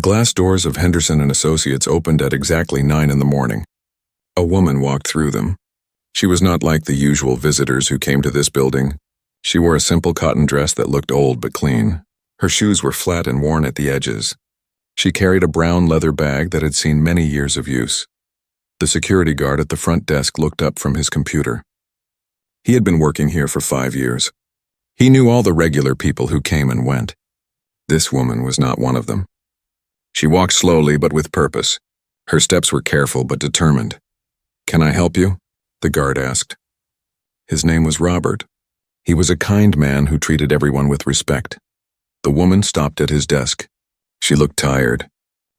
The glass doors of Henderson and Associates opened at exactly 9 in the morning. A woman walked through them. She was not like the usual visitors who came to this building. She wore a simple cotton dress that looked old but clean. Her shoes were flat and worn at the edges. She carried a brown leather bag that had seen many years of use. The security guard at the front desk looked up from his computer. He had been working here for 5 years. He knew all the regular people who came and went. This woman was not one of them. She walked slowly but with purpose. Her steps were careful but determined. "Can I help you?" the guard asked. His name was Robert. He was a kind man who treated everyone with respect. The woman stopped at his desk. She looked tired.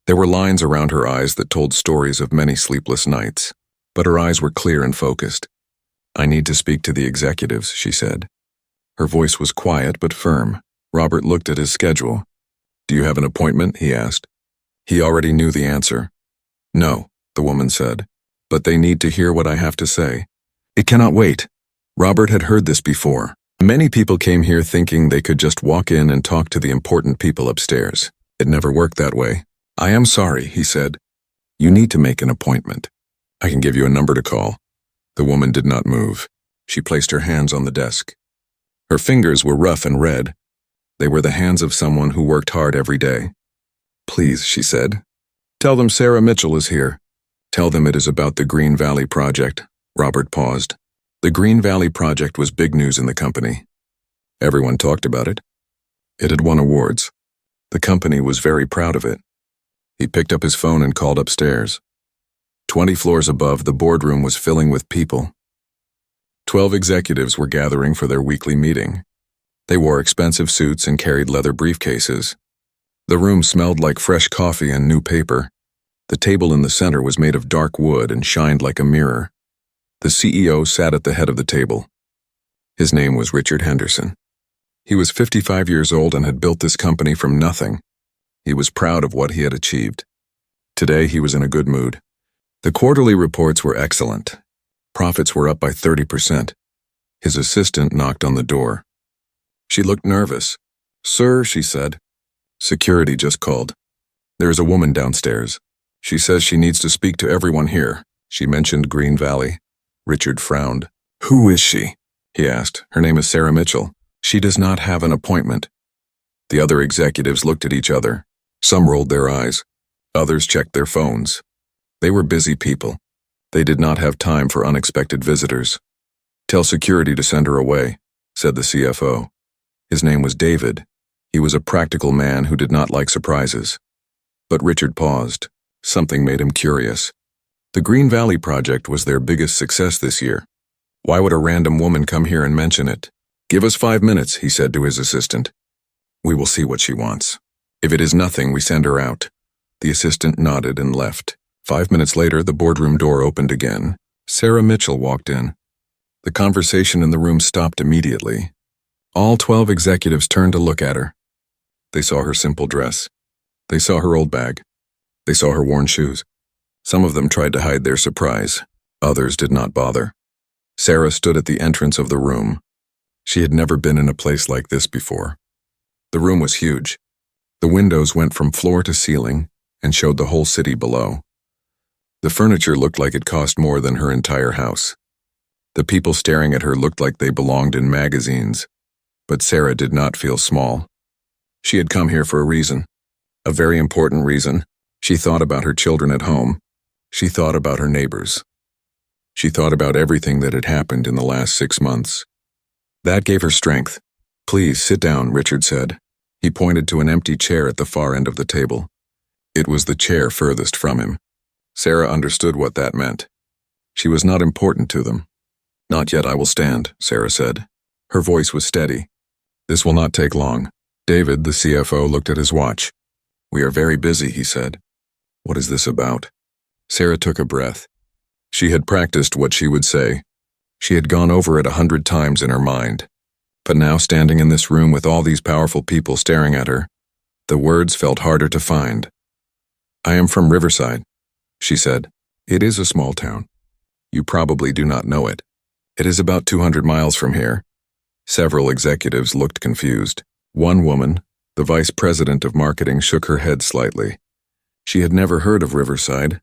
There were lines around her eyes that told stories of many sleepless nights, but her eyes were clear and focused. "I need to speak to the executives," she said. Her voice was quiet but firm. Robert looked at his schedule. "Do you have an appointment?" he asked. He already knew the answer. "No," the woman said, "but they need to hear what I have to say. It cannot wait." Robert had heard this before. Many people came here thinking they could just walk in and talk to the important people upstairs. It never worked that way. "I am sorry," he said. "You need to make an appointment. I can give you a number to call." The woman did not move. She placed her hands on the desk. Her fingers were rough and red. They were the hands of someone who worked hard every day. "Please," she said. "Tell them Sarah Mitchell is here. Tell them it is about the Green Valley Project." Robert paused. The Green Valley Project was big news in the company. Everyone talked about it. It had won awards. The company was very proud of it. He picked up his phone and called upstairs. 20 floors above, the boardroom was filling with people. 12 executives were gathering for their weekly meeting. They wore expensive suits and carried leather briefcases. The room smelled like fresh coffee and new paper. The table in the center was made of dark wood and shined like a mirror. The CEO sat at the head of the table. His name was Richard Henderson. He was 55 years old and had built this company from nothing. He was proud of what he had achieved. Today he was in a good mood. The quarterly reports were excellent. Profits were up by 30%. His assistant knocked on the door. She looked nervous. "Sir," she said. "Security just called. There is a woman downstairs. She says she needs to speak to everyone here." She mentioned Green Valley. Richard frowned. "Who is she?" he asked. "Her name is Sarah Mitchell. She does not have an appointment." The other executives looked at each other. Some rolled their eyes. Others checked their phones. They were busy people. They did not have time for unexpected visitors. "Tell security to send her away," said the CFO. His name was David. He was a practical man who did not like surprises. But Richard paused. Something made him curious. The Green Valley Project was their biggest success this year. Why would a random woman come here and mention it? "Give us 5 minutes," he said to his assistant. "We will see what she wants. If it is nothing, we send her out." The assistant nodded and left. 5 minutes later, the boardroom door opened again. Sarah Mitchell walked in. The conversation in the room stopped immediately. All 12 executives turned to look at her. They saw her simple dress. They saw her old bag. They saw her worn shoes. Some of them tried to hide their surprise. Others did not bother. Sarah stood at the entrance of the room. She had never been in a place like this before. The room was huge. The windows went from floor to ceiling and showed the whole city below. The furniture looked like it cost more than her entire house. The people staring at her looked like they belonged in magazines. But Sarah did not feel small. She had come here for a reason. A very important reason. She thought about her children at home. She thought about her neighbors. She thought about everything that had happened in the last 6 months. That gave her strength. "Please sit down," Richard said. He pointed to an empty chair at the far end of the table. It was the chair furthest from him. Sarah understood what that meant. She was not important to them. "Not yet, I will stand," Sarah said. Her voice was steady. "This will not take long." David, the CFO, looked at his watch. "We are very busy," he said. "What is this about?" Sarah took a breath. She had practiced what she would say. She had gone over it 100 times in her mind. But now, standing in this room with all these powerful people staring at her, the words felt harder to find. "I am from Riverside," she said. "It is a small town. You probably do not know it. It is about 200 miles from here." Several executives looked confused. One woman, the vice president of marketing, shook her head slightly. She had never heard of Riverside.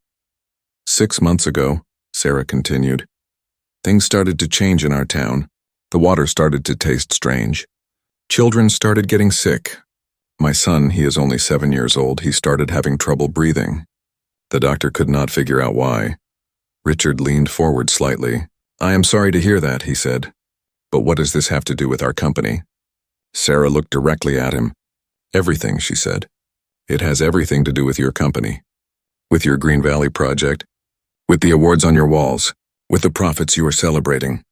6 months ago, Sarah continued, things started to change in our town. The water started to taste strange. Children started getting sick. My son, he is only 7 years old, he started having trouble breathing. The doctor could not figure out why. Richard leaned forward slightly. I am sorry to hear that, he said. But what does this have to do with our company? Sarah looked directly at him. Everything, she said. It has everything to do with your company. With your Green Valley project. With the awards on your walls. With the profits you are celebrating.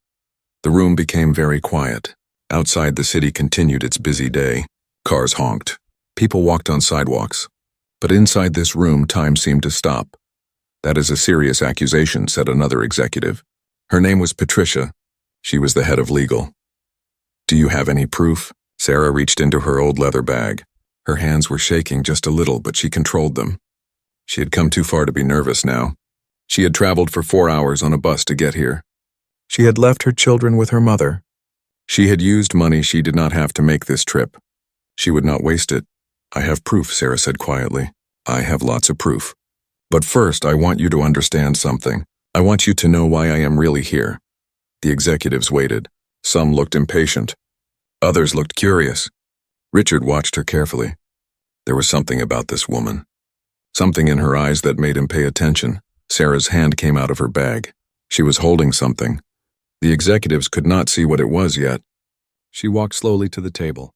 The room became very quiet. Outside, the city continued its busy day. Cars honked. People walked on sidewalks. But inside this room, time seemed to stop. That is a serious accusation, said another executive. Her name was Patricia. She was the head of legal. Do you have any proof? Sarah reached into her old leather bag. Her hands were shaking just a little, but she controlled them. She had come too far to be nervous now. She had traveled for 4 hours on a bus to get here. She had left her children with her mother. She had used money she did not have to make this trip. She would not waste it. I have proof, Sarah said quietly. I have lots of proof. But first, I want you to understand something. I want you to know why I am really here. The executives waited. Some looked impatient. Others looked curious. Richard watched her carefully. There was something about this woman. Something in her eyes that made him pay attention. Sarah's hand came out of her bag. She was holding something. The executives could not see what it was yet. She walked slowly to the table.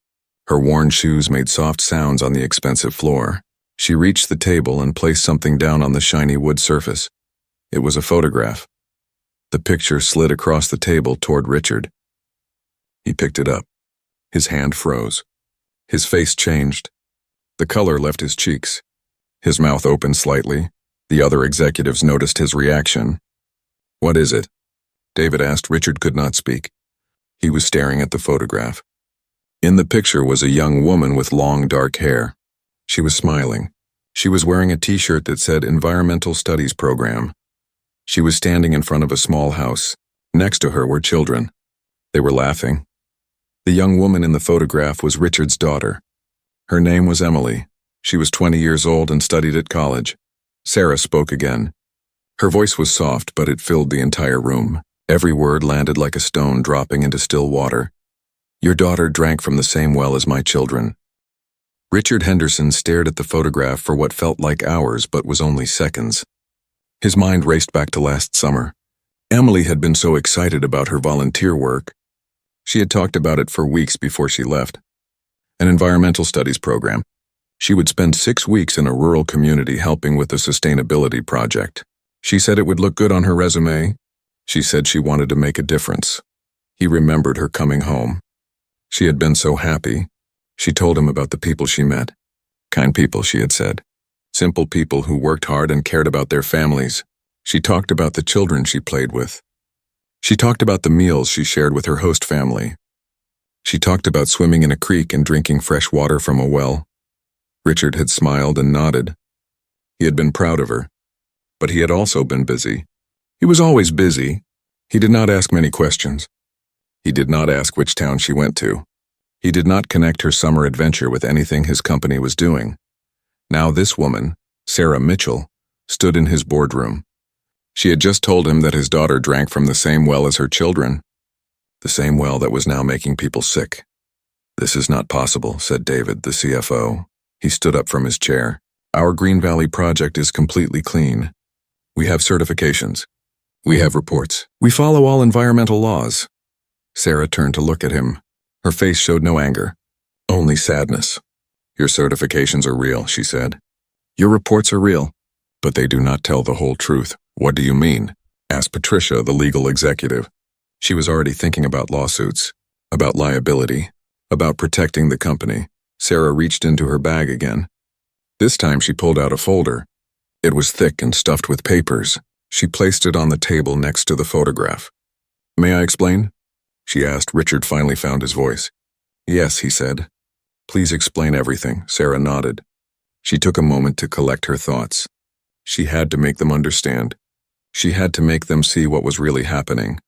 Her worn shoes made soft sounds on the expensive floor. She reached the table and placed something down on the shiny wood surface. It was a photograph. The picture slid across the table toward Richard. He picked it up. His hand froze. His face changed. The color left his cheeks. His mouth opened slightly. The other executives noticed his reaction. What is it? David asked. Richard could not speak. He was staring at the photograph. In the picture was a young woman with long dark hair. She was smiling. She was wearing a t-shirt that said Environmental Studies Program. She was standing in front of a small house. Next to her were children. They were laughing. The young woman in the photograph was Richard's daughter. Her name was Emily. She was 20 years old and studied at college. Sarah spoke again. Her voice was soft, but it filled the entire room. Every word landed like a stone dropping into still water. Your daughter drank from the same well as my children. Richard Henderson stared at the photograph for what felt like hours but was only seconds. His mind raced back to last summer. Emily had been so excited about her volunteer work. She had talked about it for weeks before she left. An environmental studies program. She would spend 6 weeks in a rural community helping with a sustainability project. She said it would look good on her resume. She said she wanted to make a difference. He remembered her coming home. She had been so happy. She told him about the people she met. Kind people, she had said. Simple people who worked hard and cared about their families. She talked about the children she played with. She talked about the meals she shared with her host family. She talked about swimming in a creek and drinking fresh water from a well. Richard had smiled and nodded. He had been proud of her. But he had also been busy. He was always busy. He did not ask many questions. He did not ask which town she went to. He did not connect her summer adventure with anything his company was doing. Now this woman, Sarah Mitchell, stood in his boardroom. She had just told him that his daughter drank from the same well as her children. The same well that was now making people sick. This is not possible, said David, the CFO. He stood up from his chair. Our Green Valley project is completely clean. We have certifications. We have reports. We follow all environmental laws. Sarah turned to look at him. Her face showed no anger, only sadness. Your certifications are real, she said. Your reports are real, but they do not tell the whole truth. What do you mean? Asked Patricia, the legal executive. She was already thinking about lawsuits, about liability, about protecting the company. Sarah reached into her bag again. This time she pulled out a folder. It was thick and stuffed with papers. She placed it on the table next to the photograph. May I explain? She asked. Richard finally found his voice. Yes, he said. Please explain everything, Sarah nodded. She took a moment to collect her thoughts. She had to make them understand. She had to make them see what was really happening.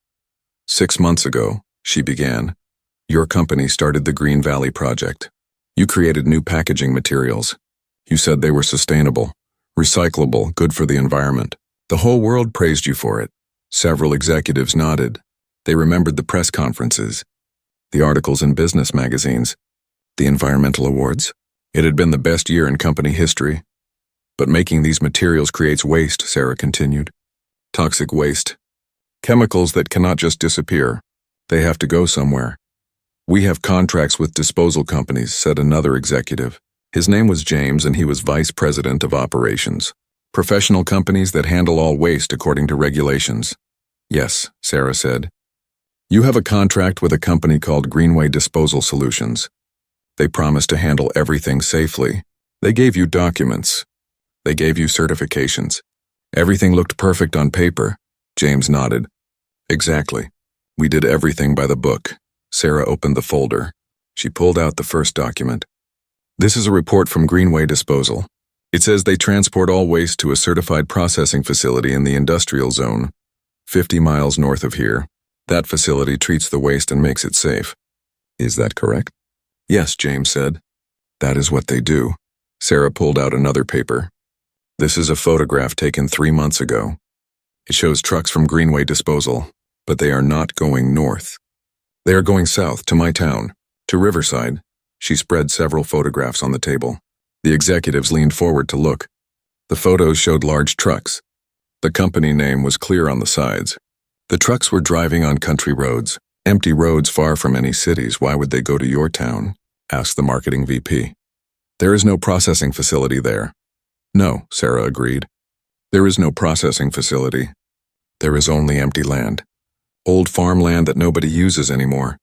6 months ago, she began. Your company started the Green Valley Project. You created new packaging materials. You said they were sustainable, Recyclable, good for the environment. The whole world praised you for it. Several executives nodded. They remembered the press conferences, the articles in business magazines, the environmental awards. It had been the best year in company history. But making these materials creates waste, Sarah continued. Toxic waste. Chemicals that cannot just disappear. They have to go somewhere. We have contracts with disposal companies, said another executive. His name was James and he was vice president of operations. Professional companies that handle all waste according to regulations. Yes, Sarah said. You have a contract with a company called Greenway Disposal Solutions. They promise to handle everything safely. They gave you documents. They gave you certifications. Everything looked perfect on paper. James nodded. Exactly. We did everything by the book. Sarah opened the folder. She pulled out the first document. This is a report from Greenway Disposal. It says they transport all waste to a certified processing facility in the industrial zone, 50 miles north of here. That facility treats the waste and makes it safe. Is that correct? Yes, James said. That is what they do. Sarah pulled out another paper. This is a photograph taken 3 months ago. It shows trucks from Greenway Disposal, but they are not going north. They are going south to my town, to Riverside. She spread several photographs on the table. The executives leaned forward to look. The photos showed large trucks. The company name was clear on the sides. The trucks were driving on country roads, empty roads far from any cities. Why would they go to your town? Asked the marketing VP. There is no processing facility there. No, Sarah agreed. There is no processing facility. There is only empty land. Old farmland that nobody uses anymore.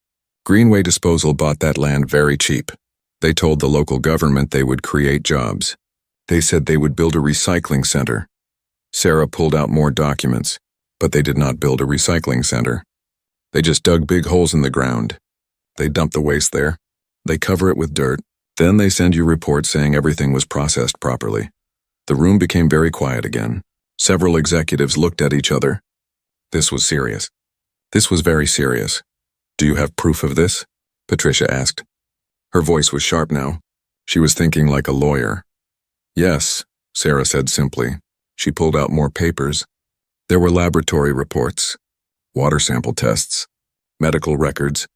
Greenway Disposal bought that land very cheap. They told the local government they would create jobs. They said they would build a recycling center. Sarah pulled out more documents, but they did not build a recycling center. They just dug big holes in the ground. They dump the waste there. They cover it with dirt. Then they send you reports saying everything was processed properly. The room became very quiet again. Several executives looked at each other. This was serious. This was very serious. Do you have proof of this? Patricia asked. Her voice was sharp now. She was thinking like a lawyer. Yes, Sarah said simply. She pulled out more papers. There were laboratory reports, water sample tests, medical records,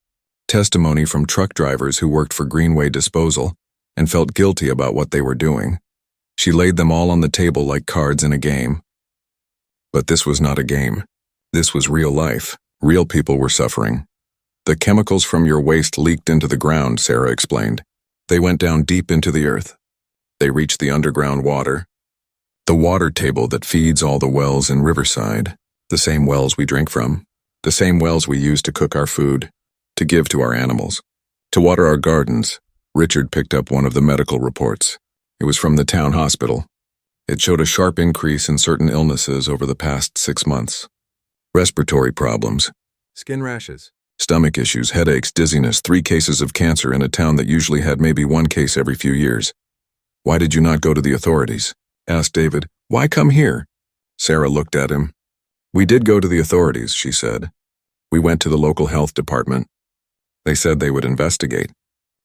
testimony from truck drivers who worked for Greenway Disposal and felt guilty about what they were doing. She laid them all on the table like cards in a game. But this was not a game. This was real life. Real people were suffering. The chemicals from your waste leaked into the ground, Sarah explained. They went down deep into the earth. They reached the underground water. The water table that feeds all the wells in Riverside. The same wells we drink from. The same wells we use to cook our food, to give to our animals, to water our gardens. Richard picked up one of the medical reports. It was from the town hospital. It showed a sharp increase in certain illnesses over the past 6 months. Respiratory problems, skin rashes, stomach issues, headaches, dizziness, 3 cases of cancer in a town that usually had maybe 1 case every few years. Why did you not go to the authorities? Asked David. Why come here? Sarah looked at him. We did go to the authorities, she said. We went to the local health department. They said they would investigate.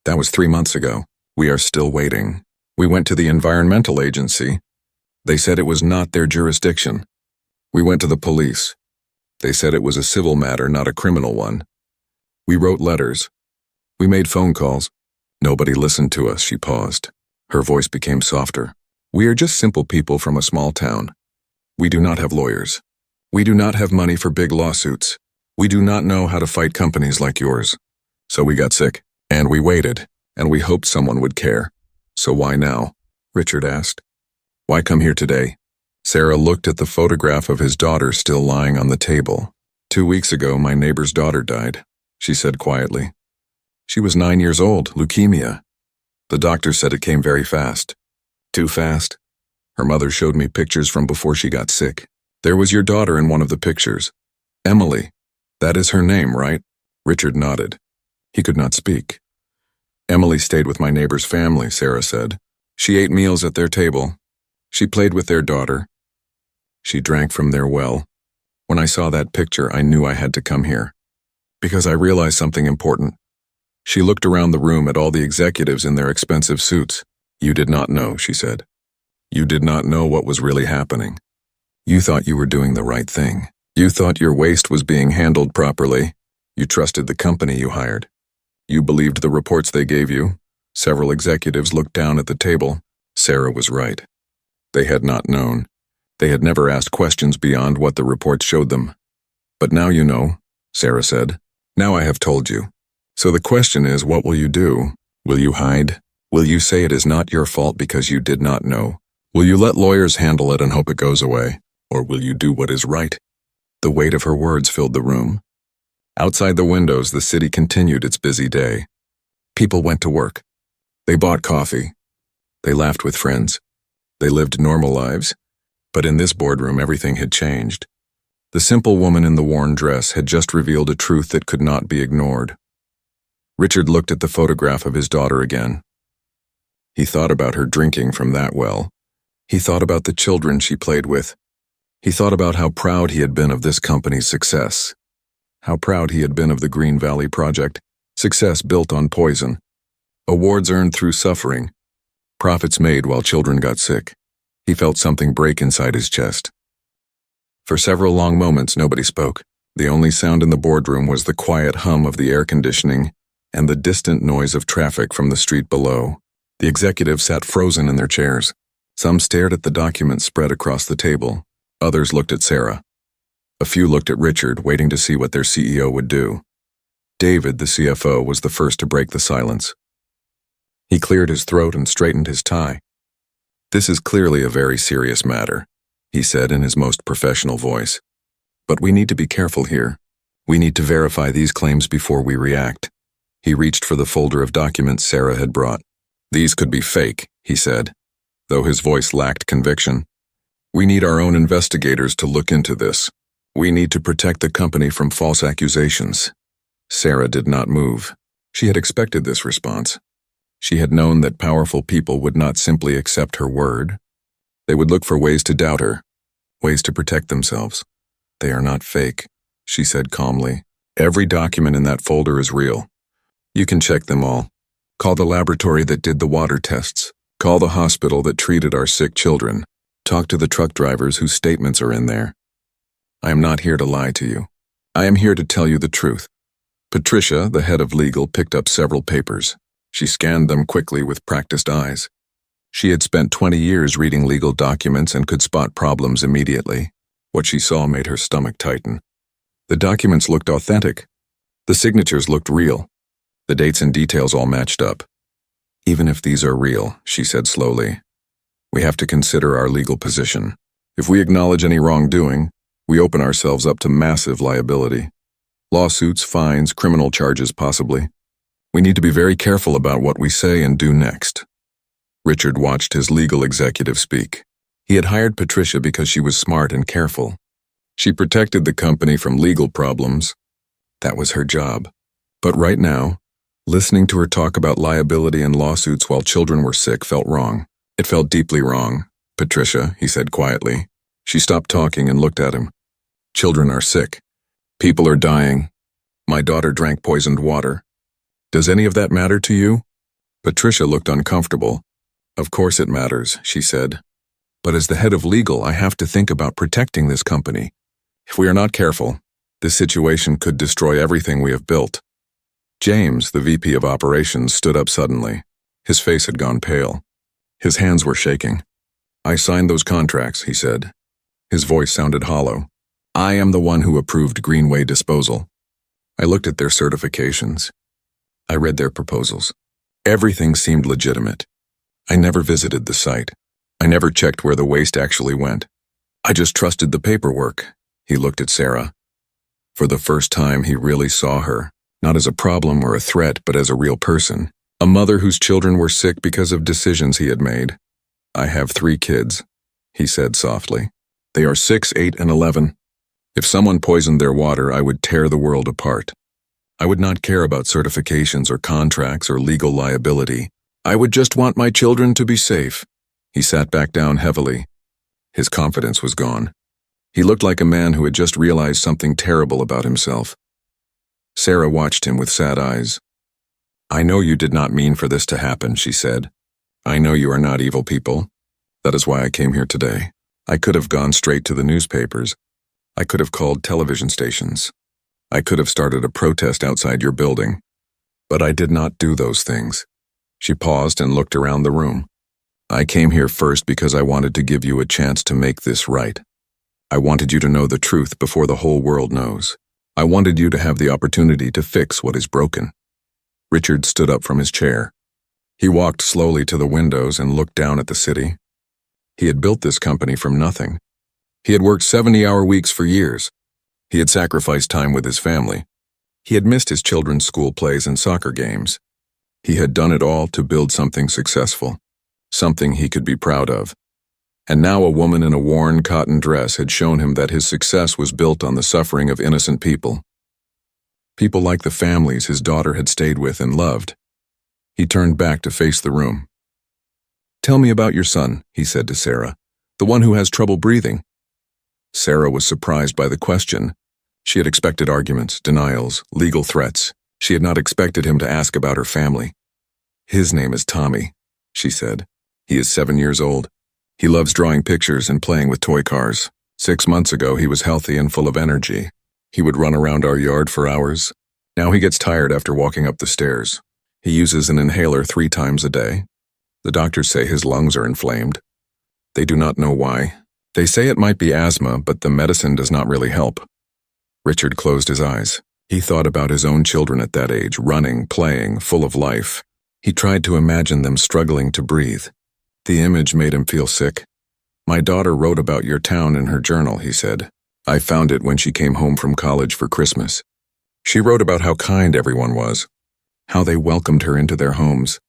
That was 3 months ago. We are still waiting. We went to the environmental agency. They said it was not their jurisdiction. We went to the police. They said it was a civil matter, not a criminal one. We wrote letters. We made phone calls. Nobody listened to us, she paused. Her voice became softer. We are just simple people from a small town. We do not have lawyers. We do not have money for big lawsuits. We do not know how to fight companies like yours. So we got sick, and we waited, and we hoped someone would care. So why now? Richard asked. Why come here today? Sarah looked at the photograph of his daughter still lying on the table. 2 weeks ago, my neighbor's daughter died, she said quietly. She was 9 years old, leukemia. The doctor said it came very fast. Too fast. Her mother showed me pictures from before she got sick. There was your daughter in one of the pictures. Emily. That is her name, right? Richard nodded. He could not speak. Emily stayed with my neighbor's family, Sarah said. She ate meals at their table. She played with their daughter. She drank from their well. When I saw that picture, I knew I had to come here. Because I realized something important. She looked around the room at all the executives in their expensive suits. You did not know, she said. You did not know what was really happening. You thought you were doing the right thing. You thought your waste was being handled properly. You trusted the company you hired. You believed the reports they gave you. Several executives looked down at the table. Sarah was right. They had not known. They had never asked questions beyond what the reports showed them. But now you know, Sarah said. Now I have told you. So the question is, what will you do? Will you hide? Will you say it is not your fault because you did not know? Will you let lawyers handle it and hope it goes away? Or will you do what is right? The weight of her words filled the room. Outside the windows, the city continued its busy day. People went to work. They bought coffee. They laughed with friends. They lived normal lives. But in this boardroom, everything had changed. The simple woman in the worn dress had just revealed a truth that could not be ignored. Richard looked at the photograph of his daughter again. He thought about her drinking from that well. He thought about the children she played with. He thought about how proud he had been of this company's success. How proud he had been of the Green Valley Project, success built on poison. Awards earned through suffering. Profits made while children got sick. He felt something break inside his chest. For several long moments, nobody spoke. The only sound in the boardroom was the quiet hum of the air conditioning and the distant noise of traffic from the street below. The executives sat frozen in their chairs. Some stared at the documents spread across the table. Others looked at Sarah. A few looked at Richard, waiting to see what their CEO would do. David, the CFO, was the first to break the silence. He cleared his throat and straightened his tie. "This is clearly a very serious matter," he said in his most professional voice. "But we need to be careful here. We need to verify these claims before we react." He reached for the folder of documents Sarah had brought. "These could be fake," he said, though his voice lacked conviction. "We need our own investigators to look into this. We need to protect the company from false accusations." Sarah did not move. She had expected this response. She had known that powerful people would not simply accept her word. They would look for ways to doubt her, ways to protect themselves. "They are not fake," she said calmly. "Every document in that folder is real. You can check them all. Call the laboratory that did the water tests. Call the hospital that treated our sick children. Talk to the truck drivers whose statements are in there. I am not here to lie to you. I am here to tell you the truth." Patricia, the head of legal, picked up several papers. She scanned them quickly with practiced eyes. She had spent 20 years reading legal documents and could spot problems immediately. What she saw made her stomach tighten. The documents looked authentic. The signatures looked real. The dates and details all matched up. "Even if these are real," she said slowly, "we have to consider our legal position. If we acknowledge any wrongdoing, we open ourselves up to massive liability. Lawsuits, fines, criminal charges possibly. We need to be very careful about what we say and do next." Richard watched his legal executive speak. He had hired Patricia because she was smart and careful. She protected the company from legal problems. That was her job. But right now, listening to her talk about liability and lawsuits while children were sick felt wrong. It felt deeply wrong. "Patricia," he said quietly. She stopped talking and looked at him. "Children are sick. People are dying. My daughter drank poisoned water. Does any of that matter to you?" Patricia looked uncomfortable. "Of course it matters," she said. "But as the head of legal, I have to think about protecting this company. If we are not careful, this situation could destroy everything we have built." James, the VP of operations, stood up suddenly. His face had gone pale. His hands were shaking. "I signed those contracts," he said. His voice sounded hollow. "I am the one who approved Greenway disposal. I looked at their certifications. I read their proposals. Everything seemed legitimate. I never visited the site. I never checked where the waste actually went. I just trusted the paperwork." He looked at Sarah. For the first time, he really saw her, not as a problem or a threat, but as a real person. A mother whose children were sick because of decisions he had made. "I have 3 kids," he said softly. "They are 6, 8, and 11. If someone poisoned their water, I would tear the world apart. I would not care about certifications or contracts or legal liability. I would just want my children to be safe." He sat back down heavily. His confidence was gone. He looked like a man who had just realized something terrible about himself. Sarah watched him with sad eyes. "I know you did not mean for this to happen," she said. "I know you are not evil people. That is why I came here today. I could have gone straight to the newspapers. I could have called television stations. I could have started a protest outside your building. But I did not do those things. She paused and looked around the room. I came here first because I wanted to give you a chance to make this right. I wanted you to know the truth before the whole world knows. I wanted you to have the opportunity to fix what is broken. Richard stood up from his chair. He walked slowly to the windows and looked down at the city. He had built this company from nothing. He had worked 70-hour weeks for years. He had sacrificed time with his family. He had missed his children's school plays and soccer games. He had done it all to build something successful, something he could be proud of. And now a woman in a worn cotton dress had shown him that his success was built on the suffering of innocent people. People like the families his daughter had stayed with and loved. He turned back to face the room. "Tell me about your son," he said to Sarah, "the one who has trouble breathing." Sarah was surprised by the question. She had expected arguments, denials, legal threats. She had not expected him to ask about her family. "His name is Tommy," she said. "He is 7 years old. He loves drawing pictures and playing with toy cars. 6 months ago, he was healthy and full of energy. He would run around our yard for hours. Now he gets tired after walking up the stairs. He uses an inhaler 3 times a day. The doctors say his lungs are inflamed. They do not know why. They say it might be asthma, but the medicine does not really help." Richard closed his eyes. He thought about his own children at that age, running, playing, full of life. He tried to imagine them struggling to breathe. The image made him feel sick. "My daughter wrote about your town in her journal," he said. "I found it when she came home from college for Christmas. She wrote about how kind everyone was, how they welcomed her into their homes,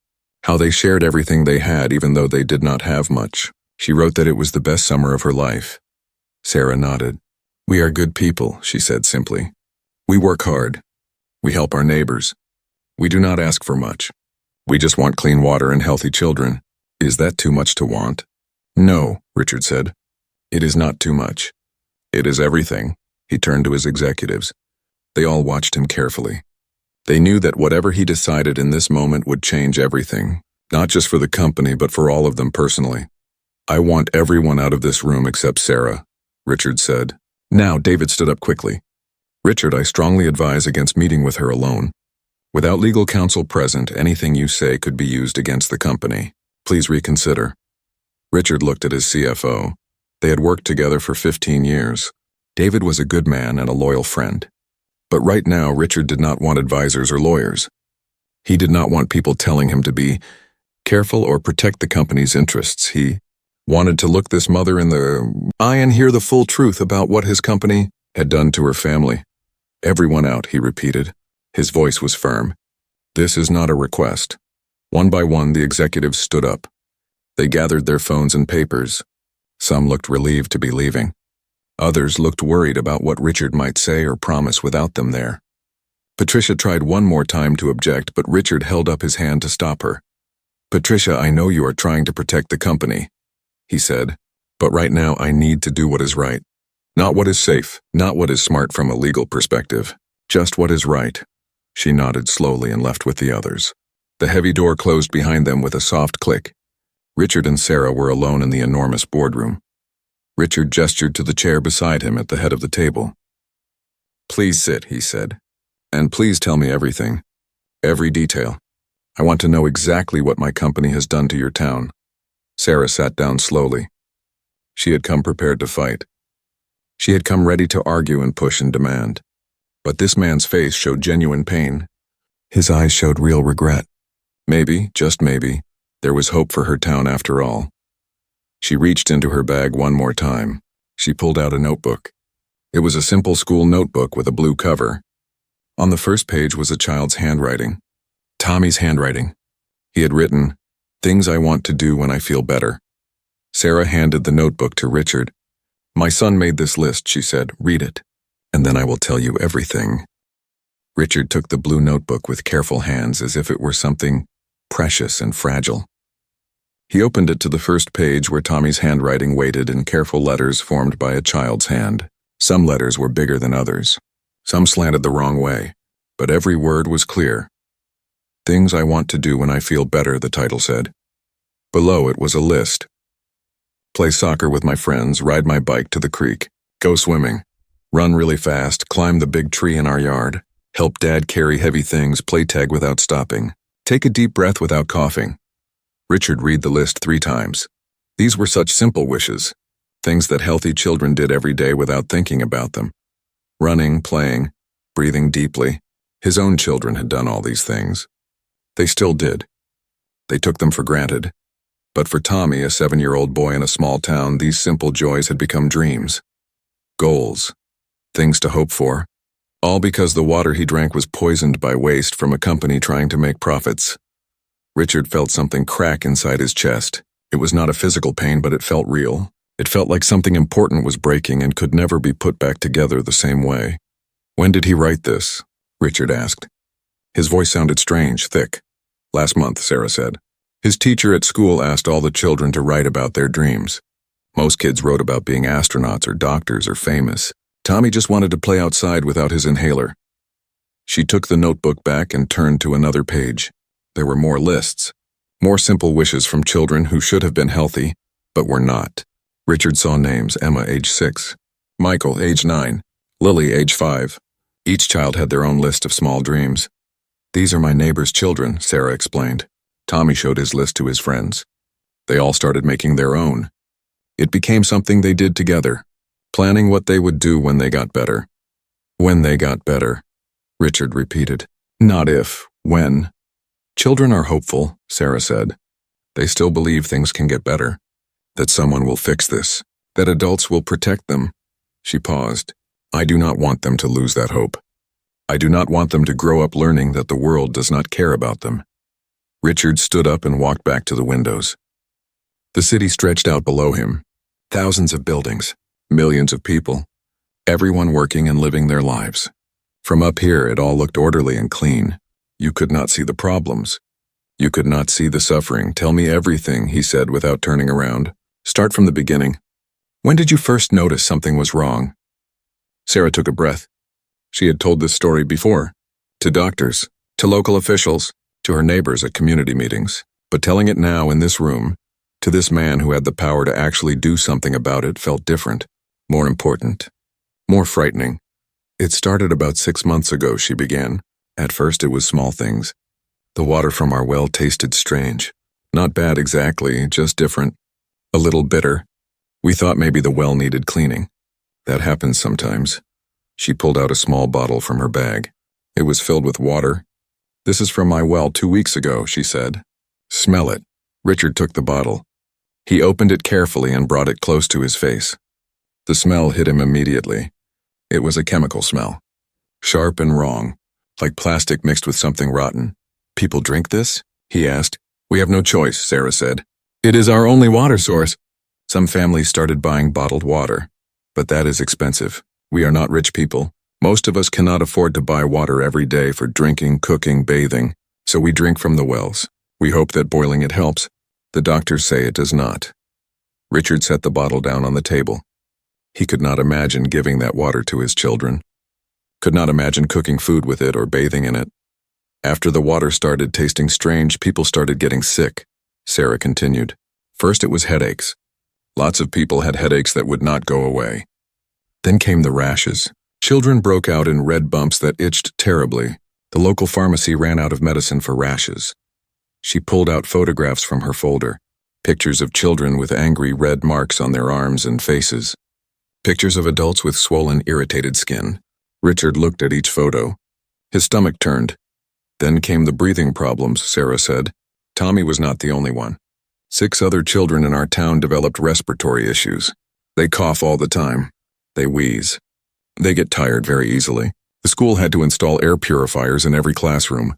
how they shared everything they had even though they did not have much. She wrote that it was the best summer of her life." Sarah nodded. "We are good people," she said simply. "We work hard. We help our neighbors. We do not ask for much. We just want clean water and healthy children. Is that too much to want?" "No," Richard said. "It is not too much. It is everything." He turned to his executives. They all watched him carefully. They knew that whatever he decided in this moment would change everything, not just for the company, but for all of them personally. "I want everyone out of this room except Sarah," Richard said. Now David stood up quickly. "Richard, I strongly advise against meeting with her alone. Without legal counsel present, anything you say could be used against the company. Please reconsider." Richard looked at his CFO. They had worked together for 15 years. David was a good man and a loyal friend. But right now, Richard did not want advisors or lawyers. He did not want people telling him to be careful or protect the company's interests. He wanted to look this mother in the eye and hear the full truth about what his company had done to her family. "Everyone out," he repeated. His voice was firm. "This is not a request." One by one, the executives stood up. They gathered their phones and papers. Some looked relieved to be leaving. Others looked worried about what Richard might say or promise without them there. Patricia tried one more time to object, but Richard held up his hand to stop her. "Patricia, I know you are trying to protect the company," he said, "but right now I need to do what is right. Not what is safe, not what is smart from a legal perspective, just what is right." She nodded slowly and left with the others. The heavy door closed behind them with a soft click. Richard and Sarah were alone in the enormous boardroom. Richard gestured to the chair beside him at the head of the table. "Please sit," he said, "and please tell me everything. Every detail. I want to know exactly what my company has done to your town." Sarah sat down slowly. She had come prepared to fight. She had come ready to argue and push and demand. But this man's face showed genuine pain. His eyes showed real regret. Maybe, just maybe, there was hope for her town after all. She reached into her bag one more time. She pulled out a notebook. It was a simple school notebook with a blue cover. On the first page was a child's handwriting. Tommy's handwriting. He had written, "Things I want to do when I feel better." Sarah handed the notebook to Richard. "My son made this list," she said. "Read it, and then I will tell you everything." Richard took the blue notebook with careful hands as if it were something precious and fragile. He opened it to the first page where Tommy's handwriting waited in careful letters formed by a child's hand. Some letters were bigger than others. Some slanted the wrong way, but every word was clear. "Things I want to do when I feel better," the title said. Below it was a list. Play soccer with my friends, ride my bike to the creek, go swimming, run really fast, climb the big tree in our yard, help Dad carry heavy things, play tag without stopping, take a deep breath without coughing. Richard read the list 3 times. These were such simple wishes, things that healthy children did every day without thinking about them. Running, playing, breathing deeply. His own children had done all these things. They still did. They took them for granted. But for Tommy, a 7-year-old boy in a small town, these simple joys had become dreams. Goals. Things to hope for. All because the water he drank was poisoned by waste from a company trying to make profits. Richard felt something crack inside his chest. It was not a physical pain, but it felt real. It felt like something important was breaking and could never be put back together the same way. When did he write this? Richard asked. His voice sounded strange, thick. Last month, Sarah said. His teacher at school asked all the children to write about their dreams. Most kids wrote about being astronauts or doctors or famous. Tommy just wanted to play outside without his inhaler. She took the notebook back and turned to another page. There were more lists. More simple wishes from children who should have been healthy, but were not. Richard saw names: Emma, age 6, Michael, age 9, Lily, age 5. Each child had their own list of small dreams. These are my neighbor's children, Sarah explained. Tommy showed his list to his friends. They all started making their own. It became something they did together, planning what they would do when they got better. When they got better, Richard repeated. Not if, when. Children are hopeful, Sarah said. They still believe things can get better, that someone will fix this, that adults will protect them. She paused. I do not want them to lose that hope. I do not want them to grow up learning that the world does not care about them. Richard stood up and walked back to the windows. The city stretched out below him. Thousands of buildings, millions of people, everyone working and living their lives. From up here, it all looked orderly and clean. You could not see the problems. You could not see the suffering. Tell me everything, he said without turning around. Start from the beginning. When did you first notice something was wrong? Sarah took a breath. She had told this story before, to doctors, to local officials, to her neighbors at community meetings. But telling it now in this room, to this man who had the power to actually do something about it, felt different, more important, more frightening. It started about 6 months ago, she began. At first it was small things. The water from our well tasted strange. Not bad exactly, just different. A little bitter. We thought maybe the well needed cleaning. That happens sometimes. She pulled out a small bottle from her bag. It was filled with water. This is from my well 2 weeks ago, she said. Smell it. Richard took the bottle. He opened it carefully and brought it close to his face. The smell hit him immediately. It was a chemical smell. Sharp and wrong, like plastic mixed with something rotten. People drink this? He asked. We have no choice, Sarah said. It is our only water source. Some families started buying bottled water. But that is expensive. We are not rich people. Most of us cannot afford to buy water every day for drinking, cooking, bathing. So we drink from the wells. We hope that boiling it helps. The doctors say it does not. Richard set the bottle down on the table. He could not imagine giving that water to his children. Could not imagine cooking food with it or bathing in it. After the water started tasting strange, people started getting sick, Sarah continued. First it was headaches. Lots of people had headaches that would not go away. Then came the rashes. Children broke out in red bumps that itched terribly. The local pharmacy ran out of medicine for rashes. She pulled out photographs from her folder, pictures of children with angry red marks on their arms and faces, pictures of adults with swollen, irritated skin. Richard looked at each photo. His stomach turned. Then came the breathing problems, Sarah said. Tommy was not the only one. 6 other children in our town developed respiratory issues. They cough all the time. They wheeze. They get tired very easily. The school had to install air purifiers in every classroom.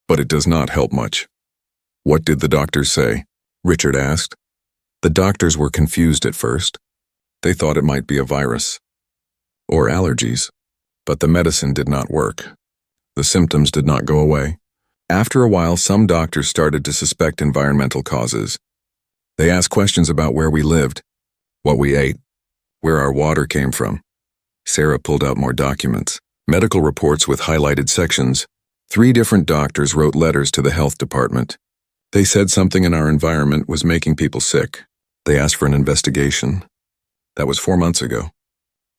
But it does not help much. What did the doctors say? Richard asked. The doctors were confused at first. They thought it might be a virus. Or allergies. But the medicine did not work. The symptoms did not go away. After a while, some doctors started to suspect environmental causes. They asked questions about where we lived, what we ate, where our water came from. Sarah pulled out more documents, medical reports with highlighted sections. 3 different doctors wrote letters to the health department. They said something in our environment was making people sick. They asked for an investigation. That was 4 months ago.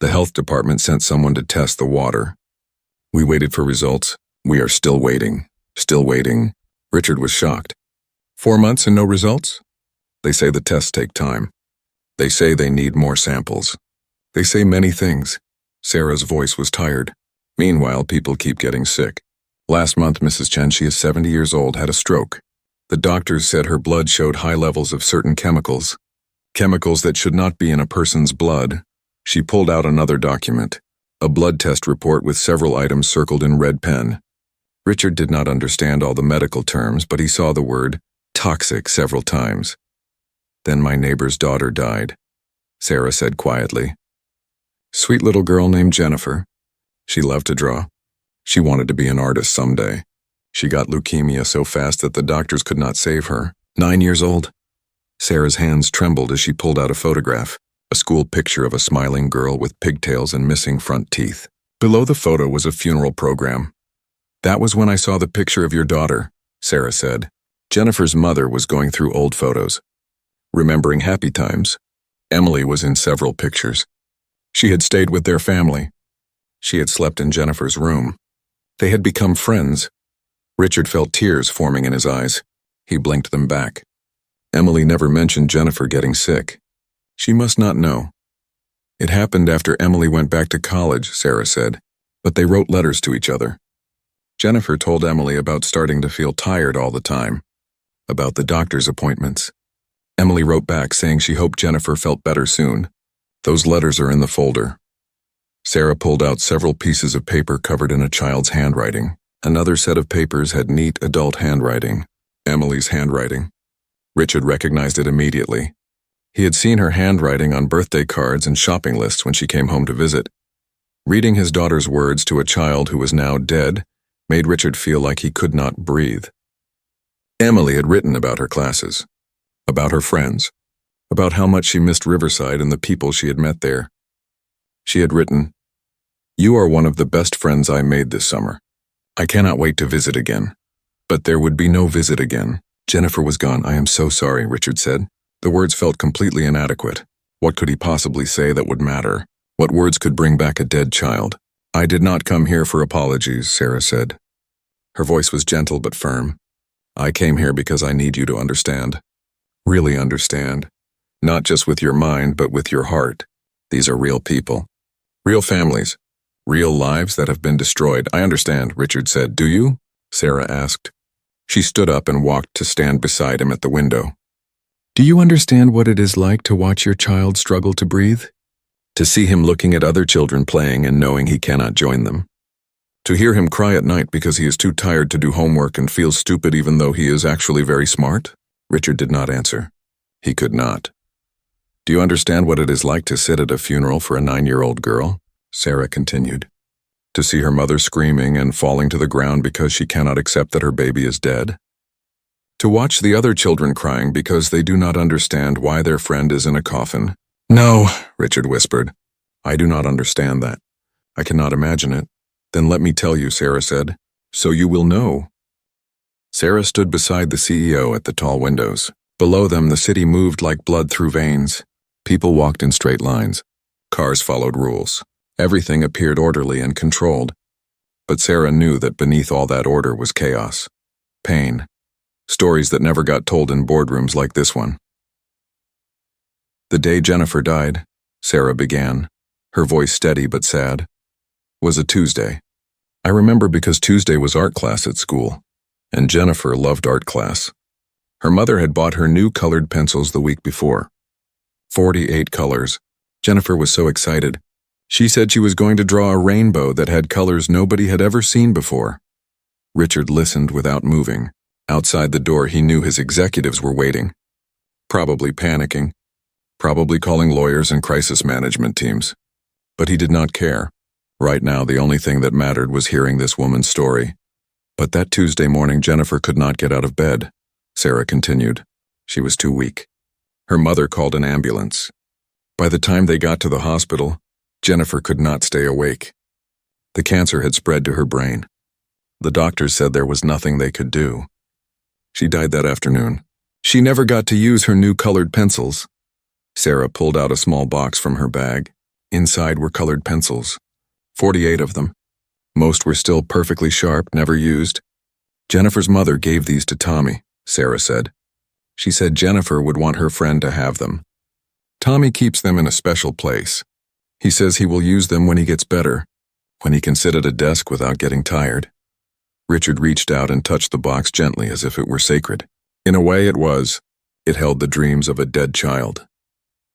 The health department sent someone to test the water. We waited for results. We are still waiting. Still waiting. Richard was shocked. 4 months and no results? They say the tests take time. They say they need more samples. They say many things. Sarah's voice was tired. Meanwhile, people keep getting sick. Last month, Mrs. Chen, she is 70 years old, had a stroke. The doctors said her blood showed high levels of certain chemicals. Chemicals that should not be in a person's blood. She pulled out another document. A blood test report with several items circled in red pen. Richard did not understand all the medical terms, but he saw the word toxic several times. Then my neighbor's daughter died, Sarah said quietly. Sweet little girl named Jennifer. She loved to draw. She wanted to be an artist someday. She got leukemia so fast that the doctors could not save her. 9 years old. Sarah's hands trembled as she pulled out a photograph, a school picture of a smiling girl with pigtails and missing front teeth. Below the photo was a funeral program. That was when I saw the picture of your daughter, Sarah said. Jennifer's mother was going through old photos. Remembering happy times, Emily was in several pictures. She had stayed with their family. She had slept in Jennifer's room. They had become friends. Richard felt tears forming in his eyes. He blinked them back. Emily never mentioned Jennifer getting sick. She must not know. It happened after Emily went back to college, Sarah said, but they wrote letters to each other. Jennifer told Emily about starting to feel tired all the time, about the doctor's appointments. Emily wrote back saying she hoped Jennifer felt better soon. Those letters are in the folder. Sarah pulled out several pieces of paper covered in a child's handwriting. Another set of papers had neat adult handwriting, Emily's handwriting. Richard recognized it immediately. He had seen her handwriting on birthday cards and shopping lists when she came home to visit. Reading his daughter's words to a child who was now dead made Richard feel like he could not breathe. Emily had written about her classes, about her friends, about how much she missed Riverside and the people she had met there. She had written, "You are one of the best friends I made this summer. I cannot wait to visit again." But there would be no visit again. Jennifer was gone. "I am so sorry," Richard said. The words felt completely inadequate. What could he possibly say that would matter? What words could bring back a dead child? "I did not come here for apologies," Sarah said. Her voice was gentle but firm. "I came here because I need you to understand. Really understand. Not just with your mind, but with your heart. These are real people. Real families. Real lives that have been destroyed." "I understand," Richard said. "Do you?" Sarah asked. She stood up and walked to stand beside him at the window. "Do you understand what it is like to watch your child struggle to breathe? To see him looking at other children playing and knowing he cannot join them? To hear him cry at night because he is too tired to do homework and feels stupid even though he is actually very smart?" Richard did not answer. He could not. "Do you understand what it is like to sit at a funeral for a 9-year-old girl?" Sarah continued. "To see her mother screaming and falling to the ground because she cannot accept that her baby is dead? To watch the other children crying because they do not understand why their friend is in a coffin?" "No," Richard whispered. "I do not understand that. I cannot imagine it." "Then let me tell you," Sarah said, "so you will know." Sarah stood beside the CEO at the tall windows. Below them, the city moved like blood through veins. People walked in straight lines. Cars followed rules. Everything appeared orderly and controlled. But Sarah knew that beneath all that order was chaos, pain, stories that never got told in boardrooms like this one. "The day Jennifer died," Sarah began, her voice steady but sad, "was a Tuesday. I remember because Tuesday was art class at school, and Jennifer loved art class. Her mother had bought her new colored pencils the week before. 48 colors. Jennifer was so excited. She said she was going to draw a rainbow that had colors nobody had ever seen before." Richard listened without moving. Outside the door, he knew his executives were waiting. Probably panicking. Probably calling lawyers and crisis management teams. But he did not care. Right now, the only thing that mattered was hearing this woman's story. "But that Tuesday morning, Jennifer could not get out of bed," Sarah continued. "She was too weak. Her mother called an ambulance. By the time they got to the hospital, Jennifer could not stay awake. The cancer had spread to her brain. The doctors said there was nothing they could do. She died that afternoon. She never got to use her new colored pencils. Sarah pulled out a small box from her bag. Inside were colored pencils. 48 of them. Most were still perfectly sharp, never used. Jennifer's mother gave these to Tommy, Sarah said. She said Jennifer would want her friend to have them. Tommy keeps them in a special place. He says he will use them when he gets better, when he can sit at a desk without getting tired. Richard reached out and touched the box gently as if it were sacred. In a way it was. It held the dreams of a dead child.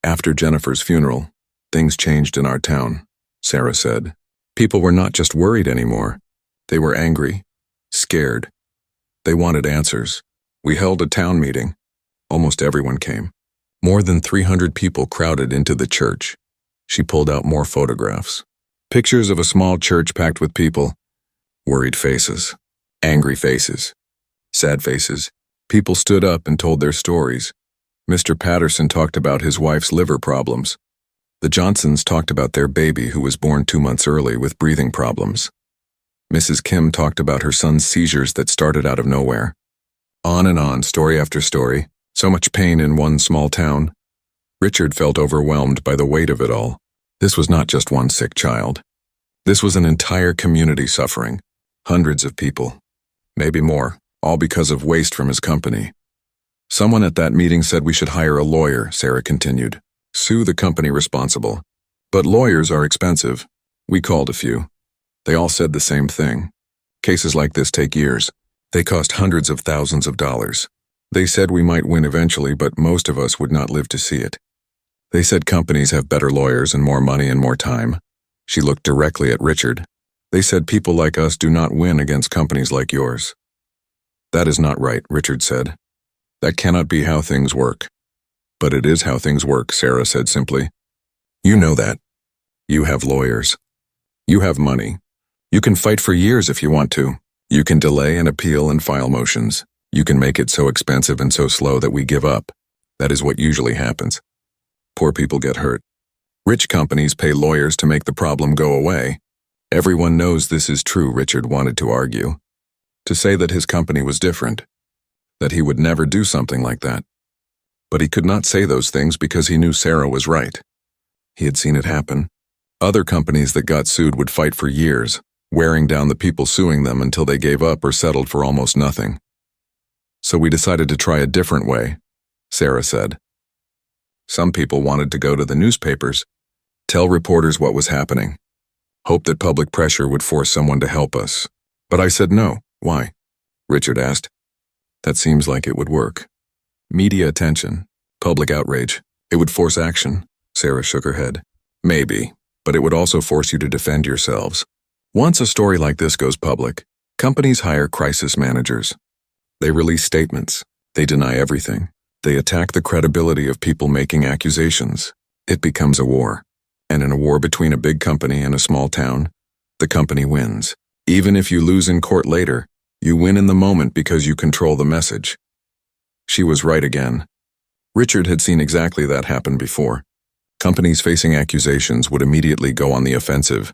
After Jennifer's funeral, things changed in our town, Sarah said. People were not just worried anymore. They were angry, scared. They wanted answers. We held a town meeting. Almost everyone came. More than 300 people crowded into the church. She pulled out more photographs. Pictures of a small church packed with people. Worried faces. Angry faces. Sad faces. People stood up and told their stories. Mr. Patterson talked about his wife's liver problems. The Johnsons talked about their baby who was born 2 months early with breathing problems. Mrs. Kim talked about her son's seizures that started out of nowhere. On and on, story after story. So much pain in one small town. Richard felt overwhelmed by the weight of it all. This was not just one sick child. This was an entire community suffering. Hundreds of people. Maybe more, all because of waste from his company. Someone at that meeting said we should hire a lawyer, Sarah continued. Sue the company responsible. But lawyers are expensive. We called a few. They all said the same thing. Cases like this take years. They cost hundreds of thousands of dollars. They said we might win eventually, but most of us would not live to see it. They said companies have better lawyers and more money and more time. She looked directly at Richard. They said people like us do not win against companies like yours. That is not right, Richard said. That cannot be how things work. But it is how things work, Sarah said simply. You know that. You have lawyers. You have money. You can fight for years if you want to. You can delay and appeal and file motions. You can make it so expensive and so slow that we give up. That is what usually happens. Poor people get hurt. Rich companies pay lawyers to make the problem go away. Everyone knows this is true, Richard wanted to argue. To say that his company was different. That he would never do something like that. But he could not say those things because he knew Sarah was right. He had seen it happen. Other companies that got sued would fight for years, wearing down the people suing them until they gave up or settled for almost nothing. So we decided to try a different way, Sarah said. Some people wanted to go to the newspapers, tell reporters what was happening, hope that public pressure would force someone to help us. But I said no. Why? Richard asked. That seems like it would work. Media attention, public outrage. It would force action. Sarah shook her head. Maybe, but it would also force you to defend yourselves. Once a story like this goes public, companies hire crisis managers. They release statements. They deny everything. They attack the credibility of people making accusations. It becomes a war. And in a war between a big company and a small town, the company wins. Even if you lose in court later, you win in the moment because you control the message. She was right again. Richard had seen exactly that happen before. Companies facing accusations would immediately go on the offensive,